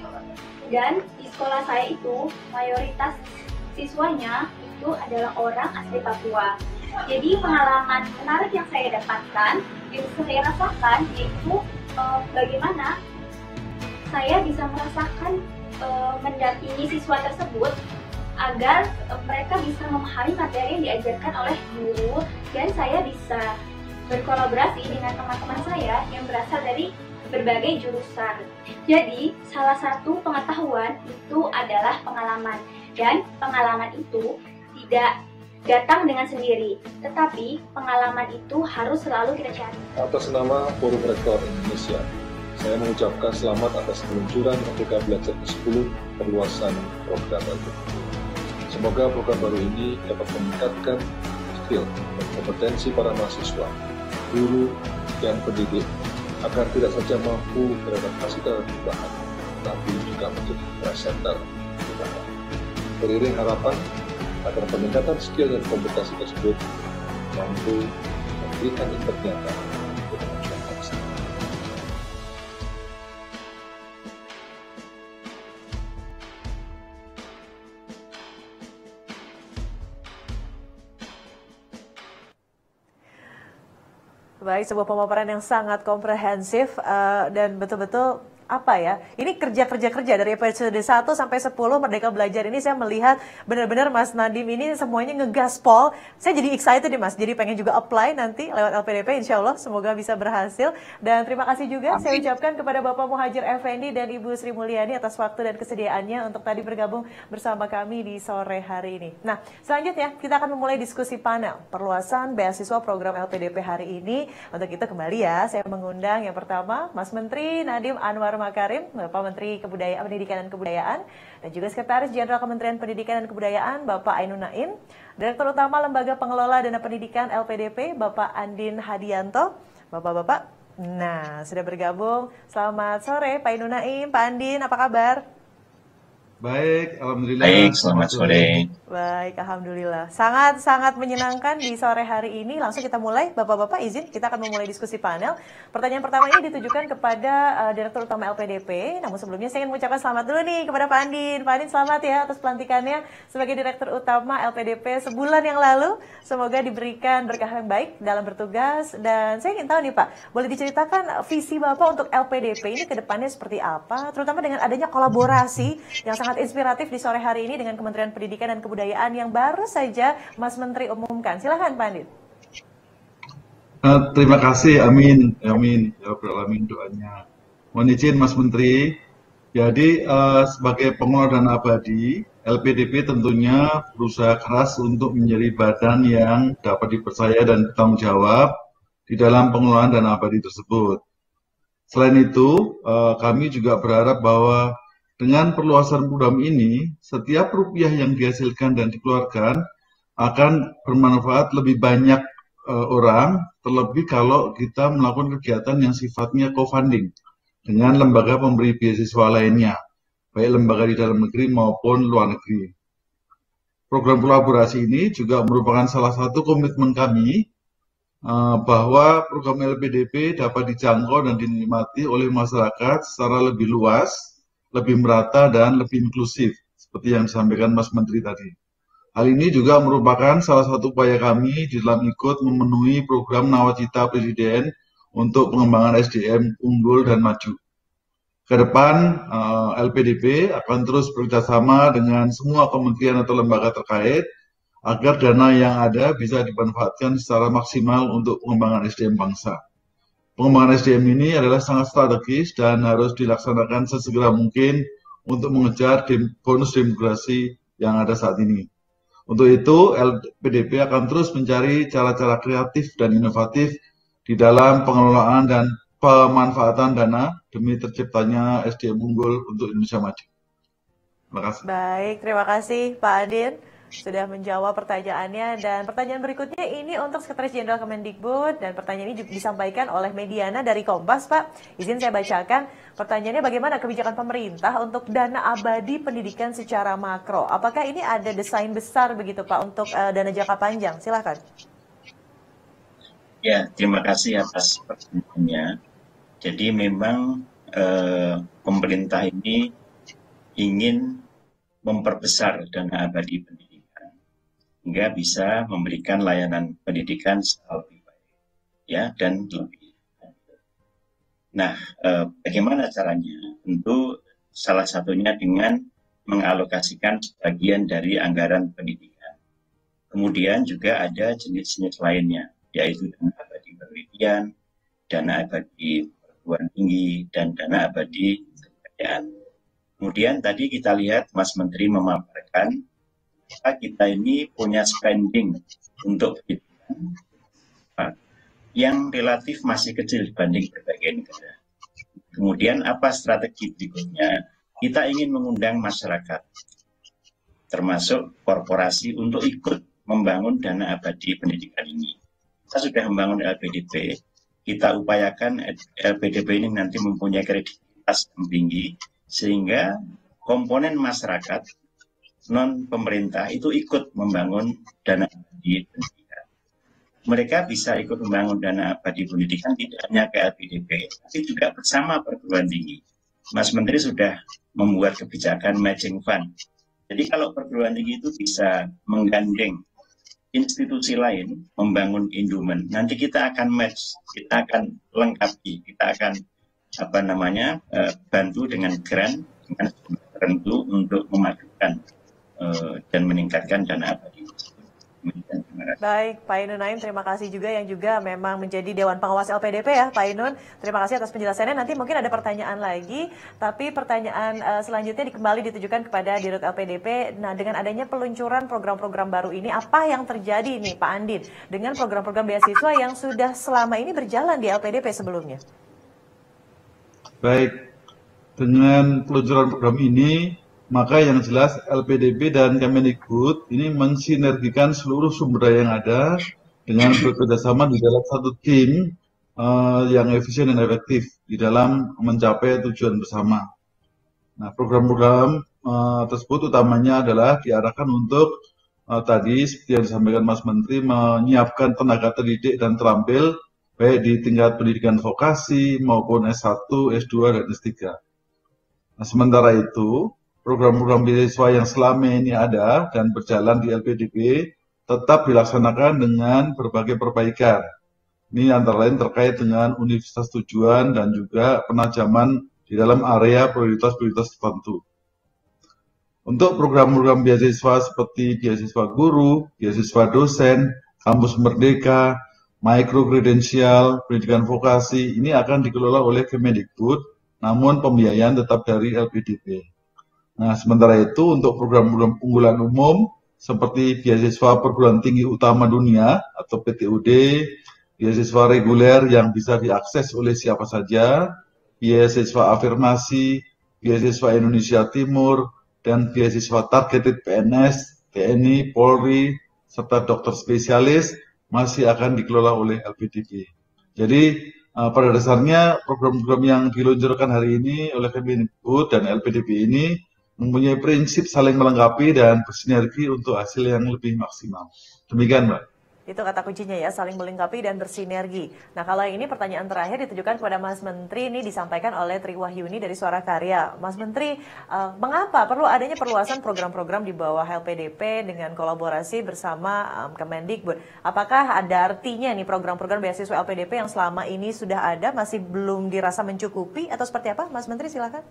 Dan di sekolah saya itu mayoritas siswanya itu adalah orang asli Papua. Jadi pengalaman menarik yang saya dapatkan, yang saya rasakan yaitu bagaimana saya bisa merasakan mendampingi siswa tersebut agar mereka bisa memahami materi yang diajarkan oleh guru, dan saya bisa berkolaborasi dengan teman-teman saya yang berasal dari berbagai jurusan. Jadi, salah satu pengetahuan itu adalah pengalaman, dan pengalaman itu tidak datang dengan sendiri, tetapi pengalaman itu harus selalu kita cari. Atas nama Forum Rektor Indonesia, saya mengucapkan selamat atas peluncuran Merdeka Belajar ke-10 perluasan program LPDP. Semoga program baru ini dapat meningkatkan skill dan kompetensi para mahasiswa, guru, dan pendidik agar tidak saja mampu beradaptasi dalam perubahan, tapi juga menjadi presenter perubahan. Beriring harapan agar peningkatan skill dan kompetensi tersebut mampu memberikan impact nyata untuk kemajuan bangsa. Baik, sebuah pemaparan yang sangat komprehensif dan betul-betul apa ya, ini kerja dari episode 1 sampai 10 Merdeka Belajar ini saya melihat benar-benar Mas Nadiem ini semuanya ngegaspol. Saya jadi excited nih Mas, jadi pengen juga apply nanti lewat LPDP, insya Allah semoga bisa berhasil. Dan terima kasih juga saya ucapkan kepada Bapak Muhajir Effendi dan Ibu Sri Mulyani atas waktu dan kesediaannya untuk tadi bergabung bersama kami di sore hari ini. Nah, selanjutnya kita akan memulai diskusi panel perluasan beasiswa program LPDP hari ini. Untuk itu kembali ya, saya mengundang yang pertama Mas Menteri Nadiem Anwar Makarim, Bapak Menteri Pendidikan dan Kebudayaan, dan juga Sekretaris Jenderal Kementerian Pendidikan dan Kebudayaan, Bapak Ainun Naim, Direktur Utama Lembaga Pengelola Dana Pendidikan LPDP, Bapak Andin Hadianto. Bapak-bapak, nah sudah bergabung. Selamat sore Pak Ainun Naim, Pak Andin, apa kabar? Baik, alhamdulillah. Baik, selamat sore. Baik, alhamdulillah. Sangat menyenangkan di sore hari ini. Langsung kita mulai, Bapak-bapak izin kita akan memulai diskusi panel. Pertanyaan pertama ini ditujukan kepada Direktur Utama LPDP. Namun sebelumnya saya ingin mengucapkan selamat dulu nih kepada Pak Andin. Pak Andin selamat ya atas pelantikannya sebagai Direktur Utama LPDP sebulan yang lalu. Semoga diberikan berkah yang baik dalam bertugas. Dan saya ingin tahu nih Pak, boleh diceritakan visi Bapak untuk LPDP ini ke depannya seperti apa? Terutama dengan adanya kolaborasi yang sangat inspiratif di sore hari ini dengan Kementerian Pendidikan dan Kebudayaan yang baru saja Mas Menteri umumkan. Silahkan Pak Andin. Terima kasih, amin, amin, ya Rabbal alamin doanya. Mohon izin Mas Menteri, jadi sebagai pengelola dana abadi, LPDP tentunya berusaha keras untuk menjadi badan yang dapat dipercaya dan bertanggung jawab di dalam pengelolaan dana abadi tersebut. Selain itu, kami juga berharap bahwa dengan perluasan program ini, setiap rupiah yang dihasilkan dan dikeluarkan akan bermanfaat lebih banyak orang, terlebih kalau kita melakukan kegiatan yang sifatnya co-funding dengan lembaga pemberi beasiswa lainnya, baik lembaga di dalam negeri maupun luar negeri. Program kolaborasi ini juga merupakan salah satu komitmen kami bahwa program LPDP dapat dijangkau dan dinikmati oleh masyarakat secara lebih luas, lebih merata dan lebih inklusif, seperti yang disampaikan Mas Menteri tadi. Hal ini juga merupakan salah satu upaya kami di dalam ikut memenuhi program Nawacita Presiden untuk pengembangan SDM unggul dan maju. Ke depan, LPDP akan terus bekerjasama dengan semua kementerian atau lembaga terkait agar dana yang ada bisa dimanfaatkan secara maksimal untuk pengembangan SDM bangsa. Pengembangan SDM ini adalah sangat strategis dan harus dilaksanakan sesegera mungkin untuk mengejar bonus demografi yang ada saat ini. Untuk itu, LPDP akan terus mencari cara-cara kreatif dan inovatif di dalam pengelolaan dan pemanfaatan dana demi terciptanya SDM unggul untuk Indonesia maju. Terima kasih. Baik, terima kasih Pak Andin. sudah menjawab pertanyaannya. Dan pertanyaan berikutnya ini untuk Sekretaris Jenderal Kemendikbud, dan pertanyaan ini disampaikan oleh Mediana dari Kompas, Pak. Izin saya bacakan. Pertanyaannya, bagaimana kebijakan pemerintah untuk dana abadi pendidikan secara makro? Apakah ini ada desain besar begitu, Pak, untuk dana jangka panjang? Silakan. Ya, terima kasih atas pertanyaannya. Jadi memang pemerintah ini ingin memperbesar dana abadi pendidikan hingga bisa memberikan layanan pendidikan secara lebih baik, ya, dan lebih. Nah, bagaimana caranya? Tentu salah satunya dengan mengalokasikan sebagian dari anggaran pendidikan. Kemudian juga ada jenis-jenis lainnya, yaitu dana abadi penelitian, dana abadi perguruan tinggi, dan dana abadi kebudayaan. Kemudian tadi kita lihat Mas Menteri memaparkan kita ini punya spending untuk pendidikan yang relatif masih kecil dibanding berbagai negara. Kemudian apa strategi berikutnya? Kita ingin mengundang masyarakat, termasuk korporasi, untuk ikut membangun dana abadi pendidikan ini. Kita sudah membangun LPDP, kita upayakan LPDP ini nanti mempunyai kredibilitas yang tinggi, sehingga komponen masyarakat non-pemerintah itu ikut membangun dana abadi pendidikan. Mereka bisa ikut membangun dana abadi pendidikan tidak hanya ke LPDP, tapi juga bersama perguruan tinggi. Mas Menteri sudah membuat kebijakan matching fund. Jadi kalau perguruan tinggi itu bisa menggandeng institusi lain membangun endowment, nanti kita akan match, kita akan lengkapi, kita akan bantu dengan grant dengan tertentu untuk memajukan dan meningkatkan dana abadi. Baik, Pak Ainun Naim, terima kasih juga yang juga memang menjadi Dewan Pengawas LPDP ya, Pak Ainun. Terima kasih atas penjelasannya. Nanti mungkin ada pertanyaan lagi, tapi pertanyaan selanjutnya kembali ditujukan kepada Dirut LPDP. Nah, dengan adanya peluncuran program-program baru ini, apa yang terjadi nih Pak Andin dengan program-program beasiswa yang sudah selama ini berjalan di LPDP sebelumnya? Baik, dengan peluncuran program ini, maka yang jelas LPDP dan Kemendikbud ini mensinergikan seluruh sumber daya yang ada dengan bekerjasama di dalam satu tim yang efisien dan efektif di dalam mencapai tujuan bersama. Nah, program-program tersebut utamanya adalah diarahkan untuk tadi seperti yang disampaikan Mas Menteri, menyiapkan tenaga terdidik dan terampil baik di tingkat pendidikan vokasi maupun S1, S2, dan S3. Nah, sementara itu, program-program beasiswa yang selama ini ada dan berjalan di LPDP tetap dilaksanakan dengan berbagai perbaikan. Ini antara lain terkait dengan universitas tujuan dan juga penajaman di dalam area prioritas-prioritas tertentu. Untuk program-program beasiswa seperti beasiswa guru, beasiswa dosen, kampus merdeka, micro-kredensial, pendidikan vokasi, ini akan dikelola oleh Kemendikbud, namun pembiayaan tetap dari LPDP. Nah, sementara itu untuk program-program unggulan umum, seperti beasiswa perguruan tinggi utama dunia, atau PTUD, beasiswa reguler yang bisa diakses oleh siapa saja, beasiswa afirmasi, beasiswa Indonesia Timur, dan beasiswa targeted PNS, TNI, Polri, serta dokter spesialis, masih akan dikelola oleh LPDP. Jadi pada dasarnya program-program yang diluncurkan hari ini oleh Kemendikbud dan LPDP ini mempunyai prinsip saling melengkapi dan bersinergi untuk hasil yang lebih maksimal. Demikian, Mbak. Itu kata kuncinya ya, saling melengkapi dan bersinergi. Nah, kalau ini pertanyaan terakhir ditujukan kepada Mas Menteri, ini disampaikan oleh Tri Wahyuni dari Suara Karya. Mas Menteri, mengapa perlu adanya perluasan program-program di bawah LPDP dengan kolaborasi bersama Kemendikbud? Apakah ada artinya nih program-program beasiswa LPDP yang selama ini sudah ada masih belum dirasa mencukupi atau seperti apa? Mas Menteri, silakan.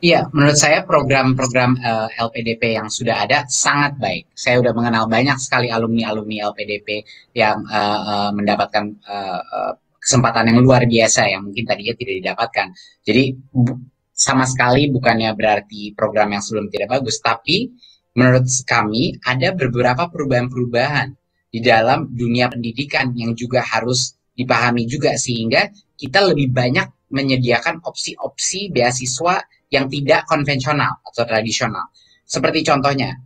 Iya, menurut saya program-program LPDP yang sudah ada sangat baik. Saya sudah mengenal banyak sekali alumni-alumni LPDP yang mendapatkan kesempatan yang luar biasa yang mungkin tadinya tidak didapatkan. Jadi sama sekali bukannya berarti program yang sebelum tidak bagus, tapi menurut kami ada beberapa perubahan-perubahan di dalam dunia pendidikan yang juga harus dipahami juga, sehingga kita lebih banyak menyediakan opsi-opsi beasiswa yang tidak konvensional atau tradisional. Seperti contohnya,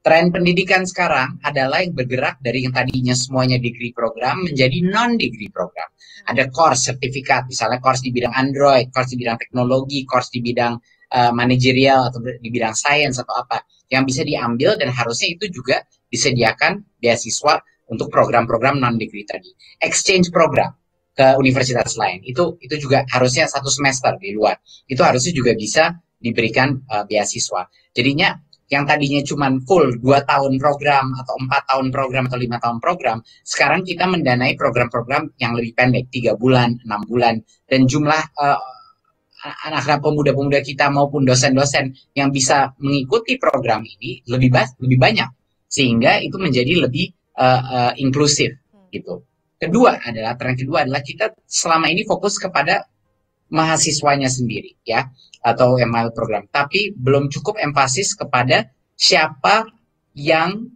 Tren pendidikan sekarang adalah yang bergerak dari yang tadinya semuanya degree program menjadi non-degree program. Ada course, sertifikat, misalnya course di bidang Android, course di bidang teknologi, course di bidang manajerial atau di bidang sains atau apa yang bisa diambil, dan harusnya itu juga disediakan beasiswa untuk program-program non-degree tadi. Exchange program ke universitas lain, itu juga harusnya 1 semester di luar, itu harusnya juga bisa diberikan beasiswa. Jadinya yang tadinya cuma full 2 tahun program atau 4 tahun program atau 5 tahun program, sekarang kita mendanai program-program yang lebih pendek, 3 bulan, 6 bulan, dan jumlah anak-anak pemuda-pemuda kita maupun dosen-dosen yang bisa mengikuti program ini lebih banyak, sehingga itu menjadi lebih inklusif gitu. Tren kedua adalah kita selama ini fokus kepada mahasiswanya sendiri ya, atau ML program, tapi belum cukup emphasis kepada siapa yang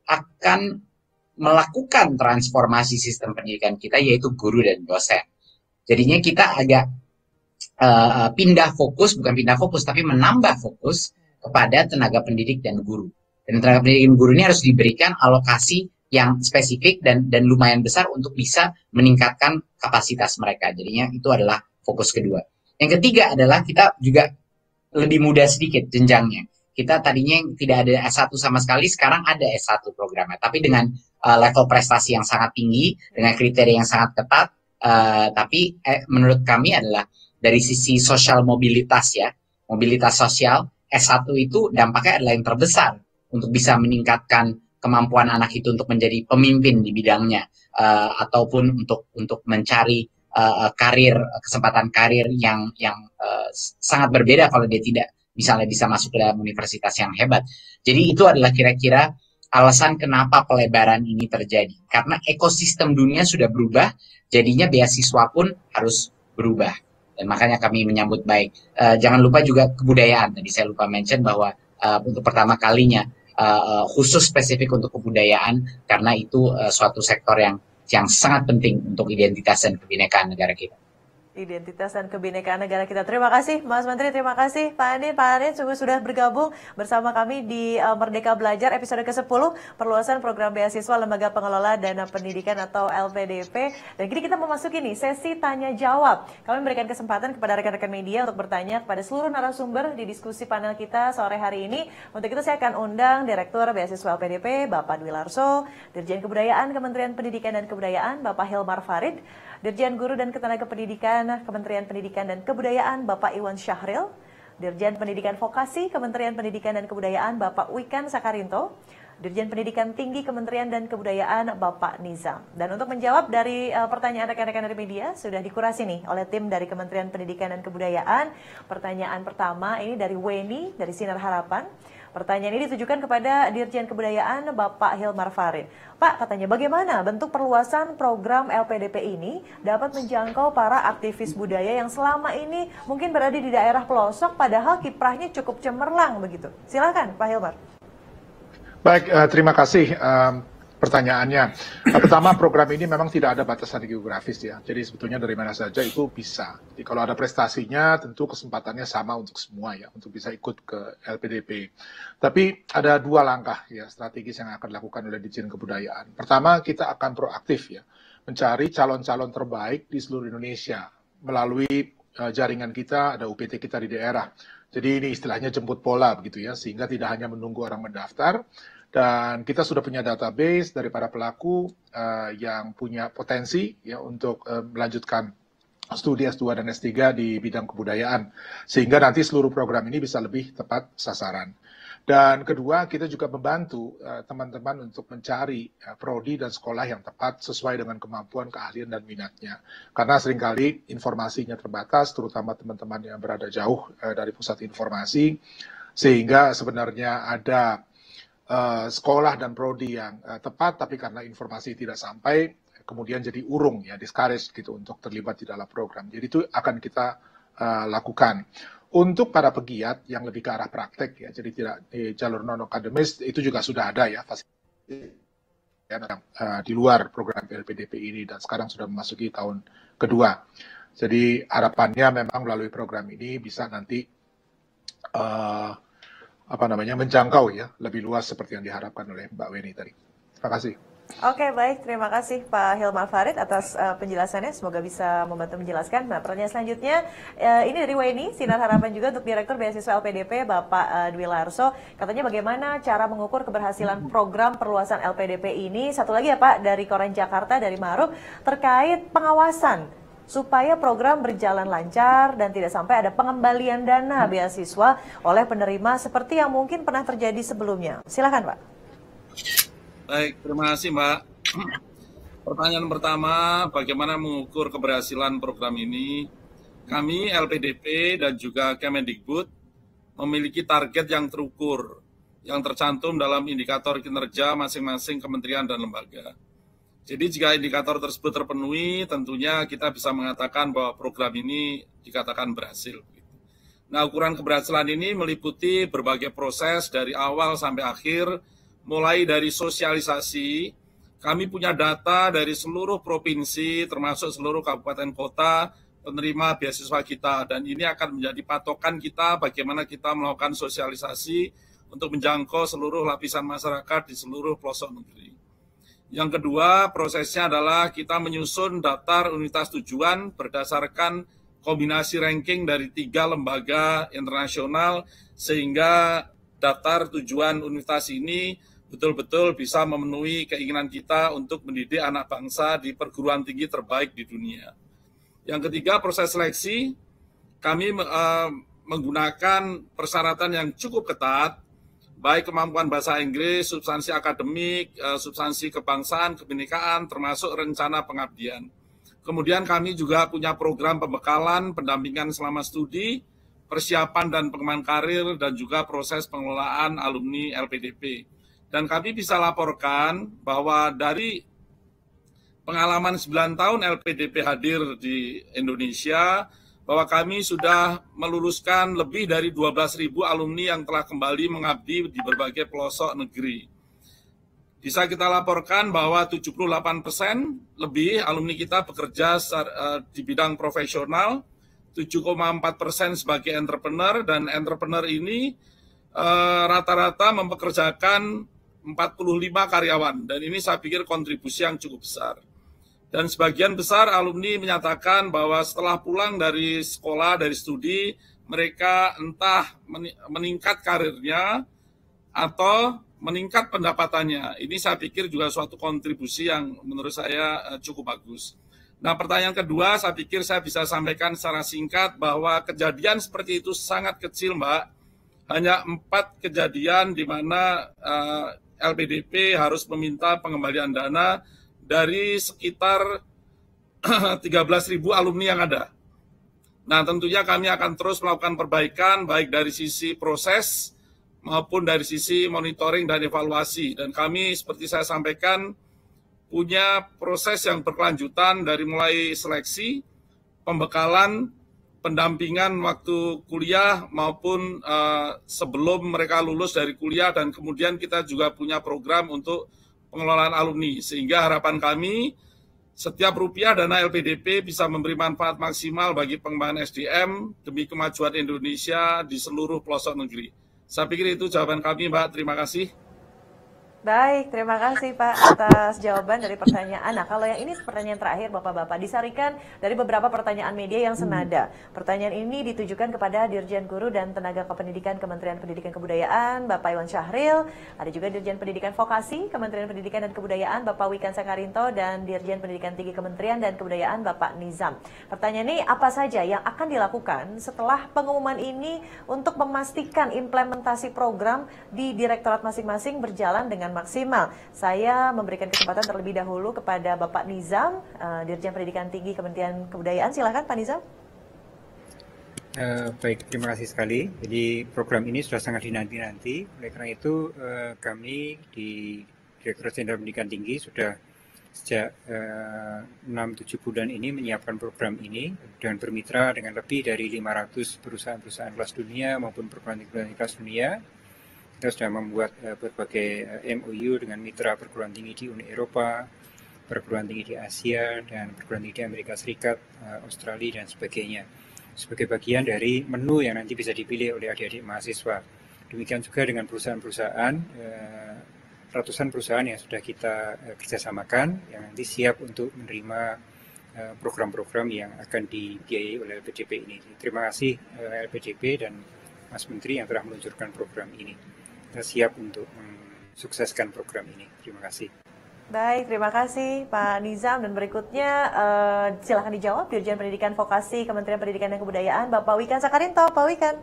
akan melakukan transformasi sistem pendidikan kita, yaitu guru dan dosen. Jadinya kita agak tapi menambah fokus kepada tenaga pendidik dan guru. Dan tenaga pendidik dan guru ini harus diberikan alokasi yang spesifik dan lumayan besar untuk bisa meningkatkan kapasitas mereka. Jadinya itu adalah fokus kedua. Yang ketiga adalah kita juga lebih mudah sedikit jenjangnya. Kita tadinya tidak ada S1 sama sekali, sekarang ada S1 programnya. Tapi dengan level prestasi yang sangat tinggi, dengan kriteria yang sangat ketat, tapi menurut kami adalah dari sisi sosial mobilitas ya, mobilitas sosial, S1 itu dampaknya adalah yang terbesar untuk bisa meningkatkan kemampuan anak itu untuk menjadi pemimpin di bidangnya, ataupun untuk mencari kesempatan karir yang sangat berbeda kalau dia tidak misalnya bisa masuk ke dalam universitas yang hebat. Jadi itu adalah kira-kira alasan kenapa pelebaran ini terjadi. Karena ekosistem dunia sudah berubah, jadinya beasiswa pun harus berubah. Dan makanya kami menyambut baik. Jangan lupa juga kebudayaan. Tadi saya lupa mention bahwa untuk pertama kalinya khusus spesifik untuk kebudayaan, karena itu suatu sektor yang sangat penting untuk identitas dan kebinekaan negara kita. Identitas dan kebinekaan negara kita. Terima kasih Mas Menteri, terima kasih Pak Anin sudah bergabung bersama kami di Merdeka Belajar episode ke-10, perluasan program beasiswa Lembaga Pengelola Dana Pendidikan atau LPDP. Dan kini kita memasuki nih sesi tanya jawab. Kami memberikan kesempatan kepada rekan-rekan media untuk bertanya kepada seluruh narasumber di diskusi panel kita sore hari ini. Untuk itu saya akan undang Direktur Beasiswa LPDP Bapak Dwi Larso, Dirjen Kebudayaan Kementerian Pendidikan dan Kebudayaan Bapak Hilmar Farid, Dirjen Guru dan Ketenaga Pendidikan Kementerian Pendidikan dan Kebudayaan Bapak Iwan Syahril, Dirjen Pendidikan Vokasi Kementerian Pendidikan dan Kebudayaan Bapak Wikan Sakarinto, Dirjen Pendidikan Tinggi Kementerian dan Kebudayaan Bapak Nizam. Dan untuk menjawab dari pertanyaan rekan-rekan dari media sudah dikurasi nih oleh tim dari Kementerian Pendidikan dan Kebudayaan. Pertanyaan pertama ini dari Weni dari Sinar Harapan. Pertanyaan ini ditujukan kepada Dirjen Kebudayaan Bapak Hilmar Farid. Pak, katanya bagaimana bentuk perluasan program LPDP ini dapat menjangkau para aktivis budaya yang selama ini mungkin berada di daerah pelosok padahal kiprahnya cukup cemerlang begitu. Silakan Pak Hilmar. Baik, terima kasih pertanyaannya. Pertama, program ini memang tidak ada batasan geografis ya. Jadi sebetulnya dari mana saja itu bisa. Jadi kalau ada prestasinya tentu kesempatannya sama untuk semua ya, untuk bisa ikut ke LPDP. Tapi ada 2 langkah ya strategis yang akan dilakukan oleh Dirjen Kebudayaan. Pertama, kita akan proaktif ya, mencari calon-calon terbaik di seluruh Indonesia melalui jaringan kita, ada UPT kita di daerah. Jadi ini istilahnya jemput bola begitu ya, sehingga tidak hanya menunggu orang mendaftar. Dan kita sudah punya database dari para pelaku yang punya potensi ya untuk melanjutkan studi S2 dan S3 di bidang kebudayaan. Sehingga nanti seluruh program ini bisa lebih tepat sasaran. Dan kedua, kita juga membantu teman-teman untuk mencari prodi dan sekolah yang tepat sesuai dengan kemampuan, keahlian, dan minatnya. Karena seringkali informasinya terbatas, terutama teman-teman yang berada jauh dari pusat informasi, sehingga sebenarnya ada sekolah dan prodi yang tepat, tapi karena informasi tidak sampai, kemudian jadi urung ya, discourage gitu untuk terlibat di dalam program. Jadi itu akan kita lakukan. Untuk para pegiat yang lebih ke arah praktek ya, jadi tidak di jalur non-akademis, itu juga sudah ada ya di luar program LPDP ini, dan sekarang sudah memasuki tahun kedua. Jadi harapannya memang melalui program ini bisa nanti menjangkau ya lebih luas seperti yang diharapkan oleh Mbak Weni tadi. Terima kasih. Oke, baik. Terima kasih Pak Hilmar Farid atas penjelasannya. Semoga bisa membantu menjelaskan. Nah, pertanyaan selanjutnya, ini dari Weni, Sinar Harapan juga untuk Direktur Beasiswa LPDP, Bapak Dwi Larso. Katanya bagaimana cara mengukur keberhasilan program perluasan LPDP ini. Satu lagi ya Pak, dari Koran Jakarta, dari Maruf, terkait pengawasan supaya program berjalan lancar dan tidak sampai ada pengembalian dana beasiswa oleh penerima seperti yang mungkin pernah terjadi sebelumnya. Silakan Pak. Baik, terima kasih Mbak. Pertanyaan pertama, bagaimana mengukur keberhasilan program ini? Kami LPDP dan juga Kemendikbud memiliki target yang terukur, yang tercantum dalam indikator kinerja masing-masing kementerian dan lembaga. Jadi jika indikator tersebut terpenuhi, tentunya kita bisa mengatakan bahwa program ini dikatakan berhasil. Nah, ukuran keberhasilan ini meliputi berbagai proses dari awal sampai akhir, mulai dari sosialisasi. Kami punya data dari seluruh provinsi, termasuk seluruh kabupaten kota, penerima beasiswa kita. Dan ini akan menjadi patokan kita bagaimana kita melakukan sosialisasi untuk menjangkau seluruh lapisan masyarakat di seluruh pelosok negeri. Yang kedua, prosesnya adalah kita menyusun daftar unitas tujuan berdasarkan kombinasi ranking dari 3 lembaga internasional, sehingga daftar tujuan universitas ini betul-betul bisa memenuhi keinginan kita untuk mendidik anak bangsa di perguruan tinggi terbaik di dunia. Yang ketiga, proses seleksi. Kami menggunakan persyaratan yang cukup ketat, baik kemampuan bahasa Inggris, substansi akademik, substansi kebangsaan, kebinekaan, termasuk rencana pengabdian. Kemudian kami juga punya program pembekalan, pendampingan selama studi, persiapan dan pengembangan karir, dan juga proses pengelolaan alumni LPDP. Dan kami bisa laporkan bahwa dari pengalaman 9 tahun LPDP hadir di Indonesia, bahwa kami sudah meluluskan lebih dari 12.000 alumni yang telah kembali mengabdi di berbagai pelosok negeri. Bisa kita laporkan bahwa 78% lebih alumni kita bekerja di bidang profesional, 7,4% sebagai entrepreneur, dan entrepreneur ini rata-rata mempekerjakan 45 karyawan, dan ini saya pikir kontribusi yang cukup besar. Dan sebagian besar alumni menyatakan bahwa setelah pulang dari sekolah, dari studi, mereka entah meningkat karirnya atau meningkat pendapatannya. Ini saya pikir juga suatu kontribusi yang menurut saya cukup bagus. Nah, pertanyaan kedua, saya pikir saya bisa sampaikan secara singkat bahwa kejadian seperti itu sangat kecil, Mbak. Hanya 4 kejadian di mana LPDP harus meminta pengembalian dana dari sekitar 13.000 alumni yang ada. Nah, tentunya kami akan terus melakukan perbaikan, baik dari sisi proses maupun dari sisi monitoring dan evaluasi. Dan kami, seperti saya sampaikan, punya proses yang berkelanjutan dari mulai seleksi, pembekalan, pendampingan waktu kuliah maupun sebelum mereka lulus dari kuliah, dan kemudian kita juga punya program untuk pengelolaan alumni, sehingga harapan kami setiap rupiah dana LPDP bisa memberi manfaat maksimal bagi pengembangan SDM demi kemajuan Indonesia di seluruh pelosok negeri. Saya pikir itu jawaban kami, Mbak. Terima kasih. Baik, terima kasih Pak atas jawaban dari pertanyaan. Nah, kalau yang ini pertanyaan terakhir Bapak-Bapak, disarikan dari beberapa pertanyaan media yang senada. Pertanyaan ini ditujukan kepada Dirjen Guru dan Tenaga Kependidikan Kementerian Pendidikan Kebudayaan, Bapak Iwan Syahril. Ada juga Dirjen Pendidikan Vokasi, Kementerian Pendidikan dan Kebudayaan, Bapak Wikan Sakarinto, dan Dirjen Pendidikan Tinggi Kementerian dan Kebudayaan, Bapak Nizam. Pertanyaan ini, apa saja yang akan dilakukan setelah pengumuman ini untuk memastikan implementasi program di direktorat masing-masing berjalan dengan maksimal? Saya memberikan kesempatan terlebih dahulu kepada Bapak Nizam, Dirjen Pendidikan Tinggi Kementerian Kebudayaan. Silakan Pak Nizam. Baik, terima kasih sekali. Jadi program ini sudah sangat dinanti-nanti. Oleh karena itu kami di Direktorat Jenderal Pendidikan Tinggi sudah sejak 6-7 bulan ini menyiapkan program ini dengan bermitra dengan lebih dari 500 perusahaan-perusahaan kelas dunia maupun perguruan-perguruan kelas dunia. Kita sudah membuat berbagai MOU dengan mitra perguruan tinggi di Uni Eropa, perguruan tinggi di Asia, dan perguruan tinggi di Amerika Serikat, Australia, dan sebagainya. Sebagai bagian dari menu yang nanti bisa dipilih oleh adik-adik mahasiswa. Demikian juga dengan perusahaan-perusahaan, ratusan perusahaan yang sudah kita kerjasamakan yang nanti siap untuk menerima program-program yang akan dibiayai oleh LPDP ini. Terima kasih LPDP dan Mas Menteri yang telah meluncurkan program ini. Kita siap untuk mensukseskan program ini. Terima kasih. Baik, terima kasih Pak Nizam. Dan berikutnya silakan dijawab Dirjen Pendidikan Vokasi Kementerian Pendidikan dan Kebudayaan Bapak Wikan Sakarinto. Pak Wikan.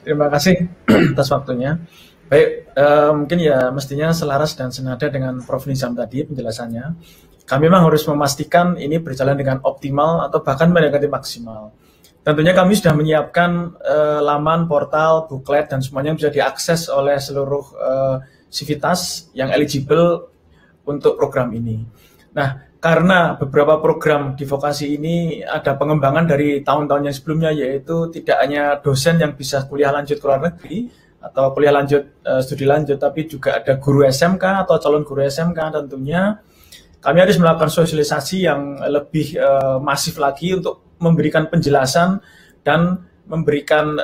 Terima kasih atas waktunya. Baik, mungkin ya mestinya selaras dan senada dengan Prof. Nizam tadi penjelasannya. Kami memang harus memastikan ini berjalan dengan optimal atau bahkan mendekati maksimal. Tentunya kami sudah menyiapkan laman, portal, buklet, dan semuanya bisa diakses oleh seluruh sivitas yang eligible untuk program ini. Nah, karena beberapa program di vokasi ini ada pengembangan dari tahun-tahun yang sebelumnya, yaitu tidak hanya dosen yang bisa kuliah lanjut ke luar negeri atau kuliah lanjut studi lanjut, tapi juga ada guru SMK atau calon guru SMK. Tentunya kami harus melakukan sosialisasi yang lebih masif lagi untuk memberikan penjelasan dan memberikan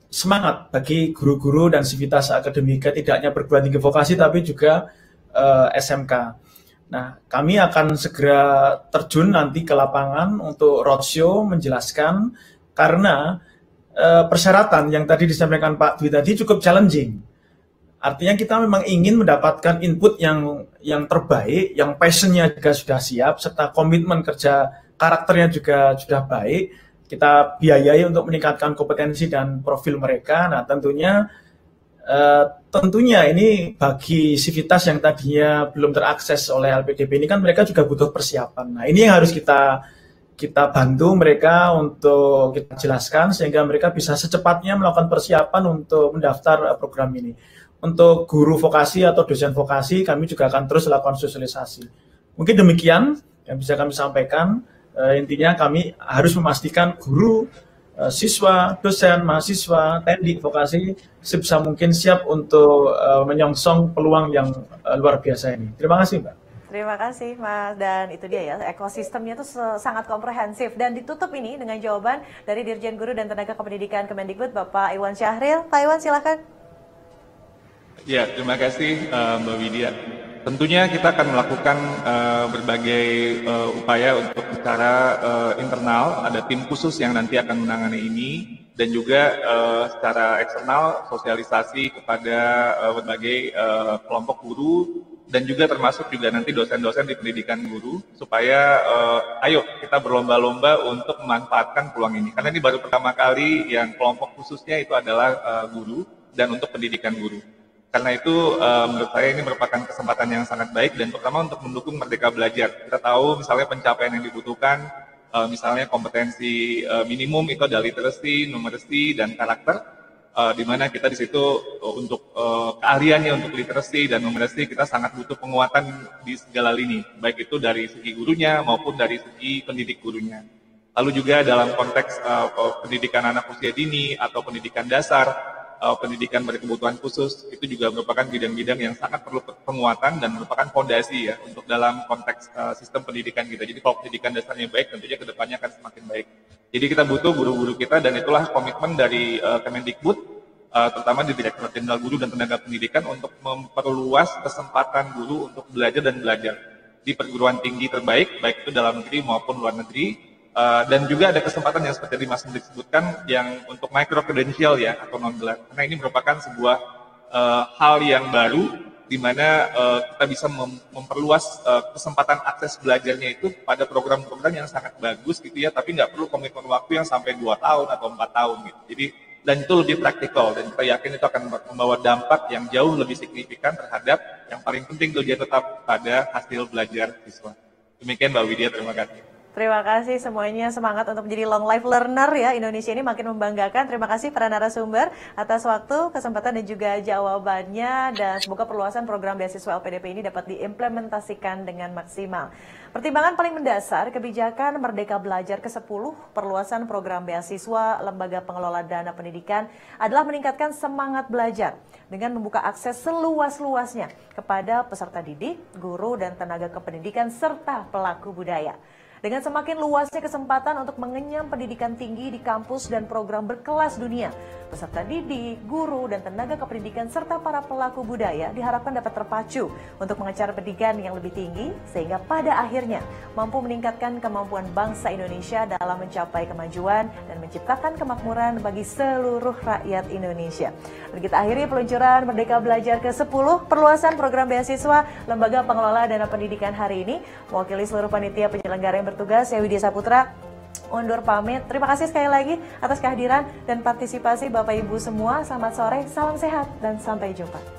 semangat bagi guru-guru dan sivitas akademika, tidak hanya perguruan tinggi vokasi tapi juga SMK. Nah, kami akan segera terjun nanti ke lapangan untuk roadshow menjelaskan, karena persyaratan yang tadi disampaikan Pak Dwi tadi cukup challenging. Artinya kita memang ingin mendapatkan input yang terbaik, yang passionnya juga sudah siap, serta komitmen kerja karakternya juga sudah baik. Kita biayai untuk meningkatkan kompetensi dan profil mereka. Nah, tentunya ini bagi sivitas yang tadinya belum terakses oleh LPDP ini kan mereka juga butuh persiapan. Nah, ini yang harus kita bantu mereka untuk kita jelaskan sehingga mereka bisa secepatnya melakukan persiapan untuk mendaftar program ini. Untuk guru vokasi atau dosen vokasi kami juga akan terus lakukan sosialisasi. Mungkin demikian yang bisa kami sampaikan. Intinya kami harus memastikan guru, siswa, dosen, mahasiswa, teknik, vokasi sebisa mungkin siap untuk menyongsong peluang yang luar biasa ini. Terima kasih, Mbak. Terima kasih, Mas. Dan itu dia ya, ekosistemnya itu sangat komprehensif. Dan ditutup ini dengan jawaban dari Dirjen Guru dan Tenaga Kependidikan Kemendikbud, Bapak Iwan Syahril. Pak Iwan, silakan. Ya, terima kasih Mbak Widya. Tentunya kita akan melakukan berbagai upaya untuk secara internal, ada tim khusus yang nanti akan menangani ini, dan juga secara eksternal sosialisasi kepada berbagai kelompok guru, dan juga termasuk juga nanti dosen-dosen di pendidikan guru, supaya ayo kita berlomba-lomba untuk memanfaatkan peluang ini. Karena ini baru pertama kali yang kelompok khususnya itu adalah guru dan untuk pendidikan guru. Karena itu menurut saya ini merupakan kesempatan yang sangat baik, dan terutama untuk mendukung Merdeka Belajar. Kita tahu misalnya pencapaian yang dibutuhkan, misalnya kompetensi minimum itu ada literacy, numeracy, dan karakter, di mana kita di situ untuk keahliannya untuk literacy dan numeracy kita sangat butuh penguatan di segala lini, baik itu dari segi gurunya maupun dari segi pendidik gurunya. Lalu juga dalam konteks pendidikan anak usia dini atau pendidikan dasar, pendidikan berkebutuhan khusus, itu juga merupakan bidang-bidang yang sangat perlu penguatan dan merupakan fondasi ya untuk dalam konteks sistem pendidikan kita. Jadi kalau pendidikan dasarnya baik, tentunya kedepannya akan semakin baik. Jadi kita butuh guru-guru kita, dan itulah komitmen dari Kemendikbud, terutama di Direktorat Jenderal Guru dan Tenaga Pendidikan, untuk memperluas kesempatan guru untuk belajar dan belajar di perguruan tinggi terbaik, baik itu dalam negeri maupun luar negeri. Dan juga ada kesempatan yang seperti Mas Menteri sebutkan yang untuk micro credential ya atau non gelar, karena ini merupakan sebuah hal yang baru di mana kita bisa memperluas kesempatan akses belajarnya itu pada program-program yang sangat bagus gitu ya, tapi nggak perlu komitmen waktu yang sampai 2 tahun atau 4 tahun gitu. Jadi dan itu lebih praktikal, dan kita yakin itu akan membawa dampak yang jauh lebih signifikan terhadap yang paling penting tuh dia tetap pada hasil belajar siswa. Demikian Mbak Widya, terima kasih. Terima kasih semuanya, semangat untuk menjadi long life learner ya. Indonesia ini makin membanggakan. Terima kasih para narasumber atas waktu, kesempatan dan juga jawabannya, dan semoga perluasan program beasiswa LPDP ini dapat diimplementasikan dengan maksimal. Pertimbangan paling mendasar kebijakan Merdeka Belajar ke-10 perluasan program beasiswa Lembaga Pengelola Dana Pendidikan adalah meningkatkan semangat belajar dengan membuka akses seluas-luasnya kepada peserta didik, guru dan tenaga kependidikan serta pelaku budaya. Dengan semakin luasnya kesempatan untuk mengenyam pendidikan tinggi di kampus dan program berkelas dunia, peserta didik, guru, dan tenaga kependidikan serta para pelaku budaya diharapkan dapat terpacu untuk mengejar pendidikan yang lebih tinggi sehingga pada akhirnya mampu meningkatkan kemampuan bangsa Indonesia dalam mencapai kemajuan dan menciptakan kemakmuran bagi seluruh rakyat Indonesia. Dan kita akhiri peluncuran Merdeka Belajar ke-10 perluasan program beasiswa Lembaga Pengelola Dana Pendidikan hari ini. Mewakili seluruh panitia penyelenggara yang bertugas, saya Widya Saputra undur pamit. Terima kasih sekali lagi atas kehadiran dan partisipasi Bapak Ibu semua. Selamat sore, salam sehat, dan sampai jumpa.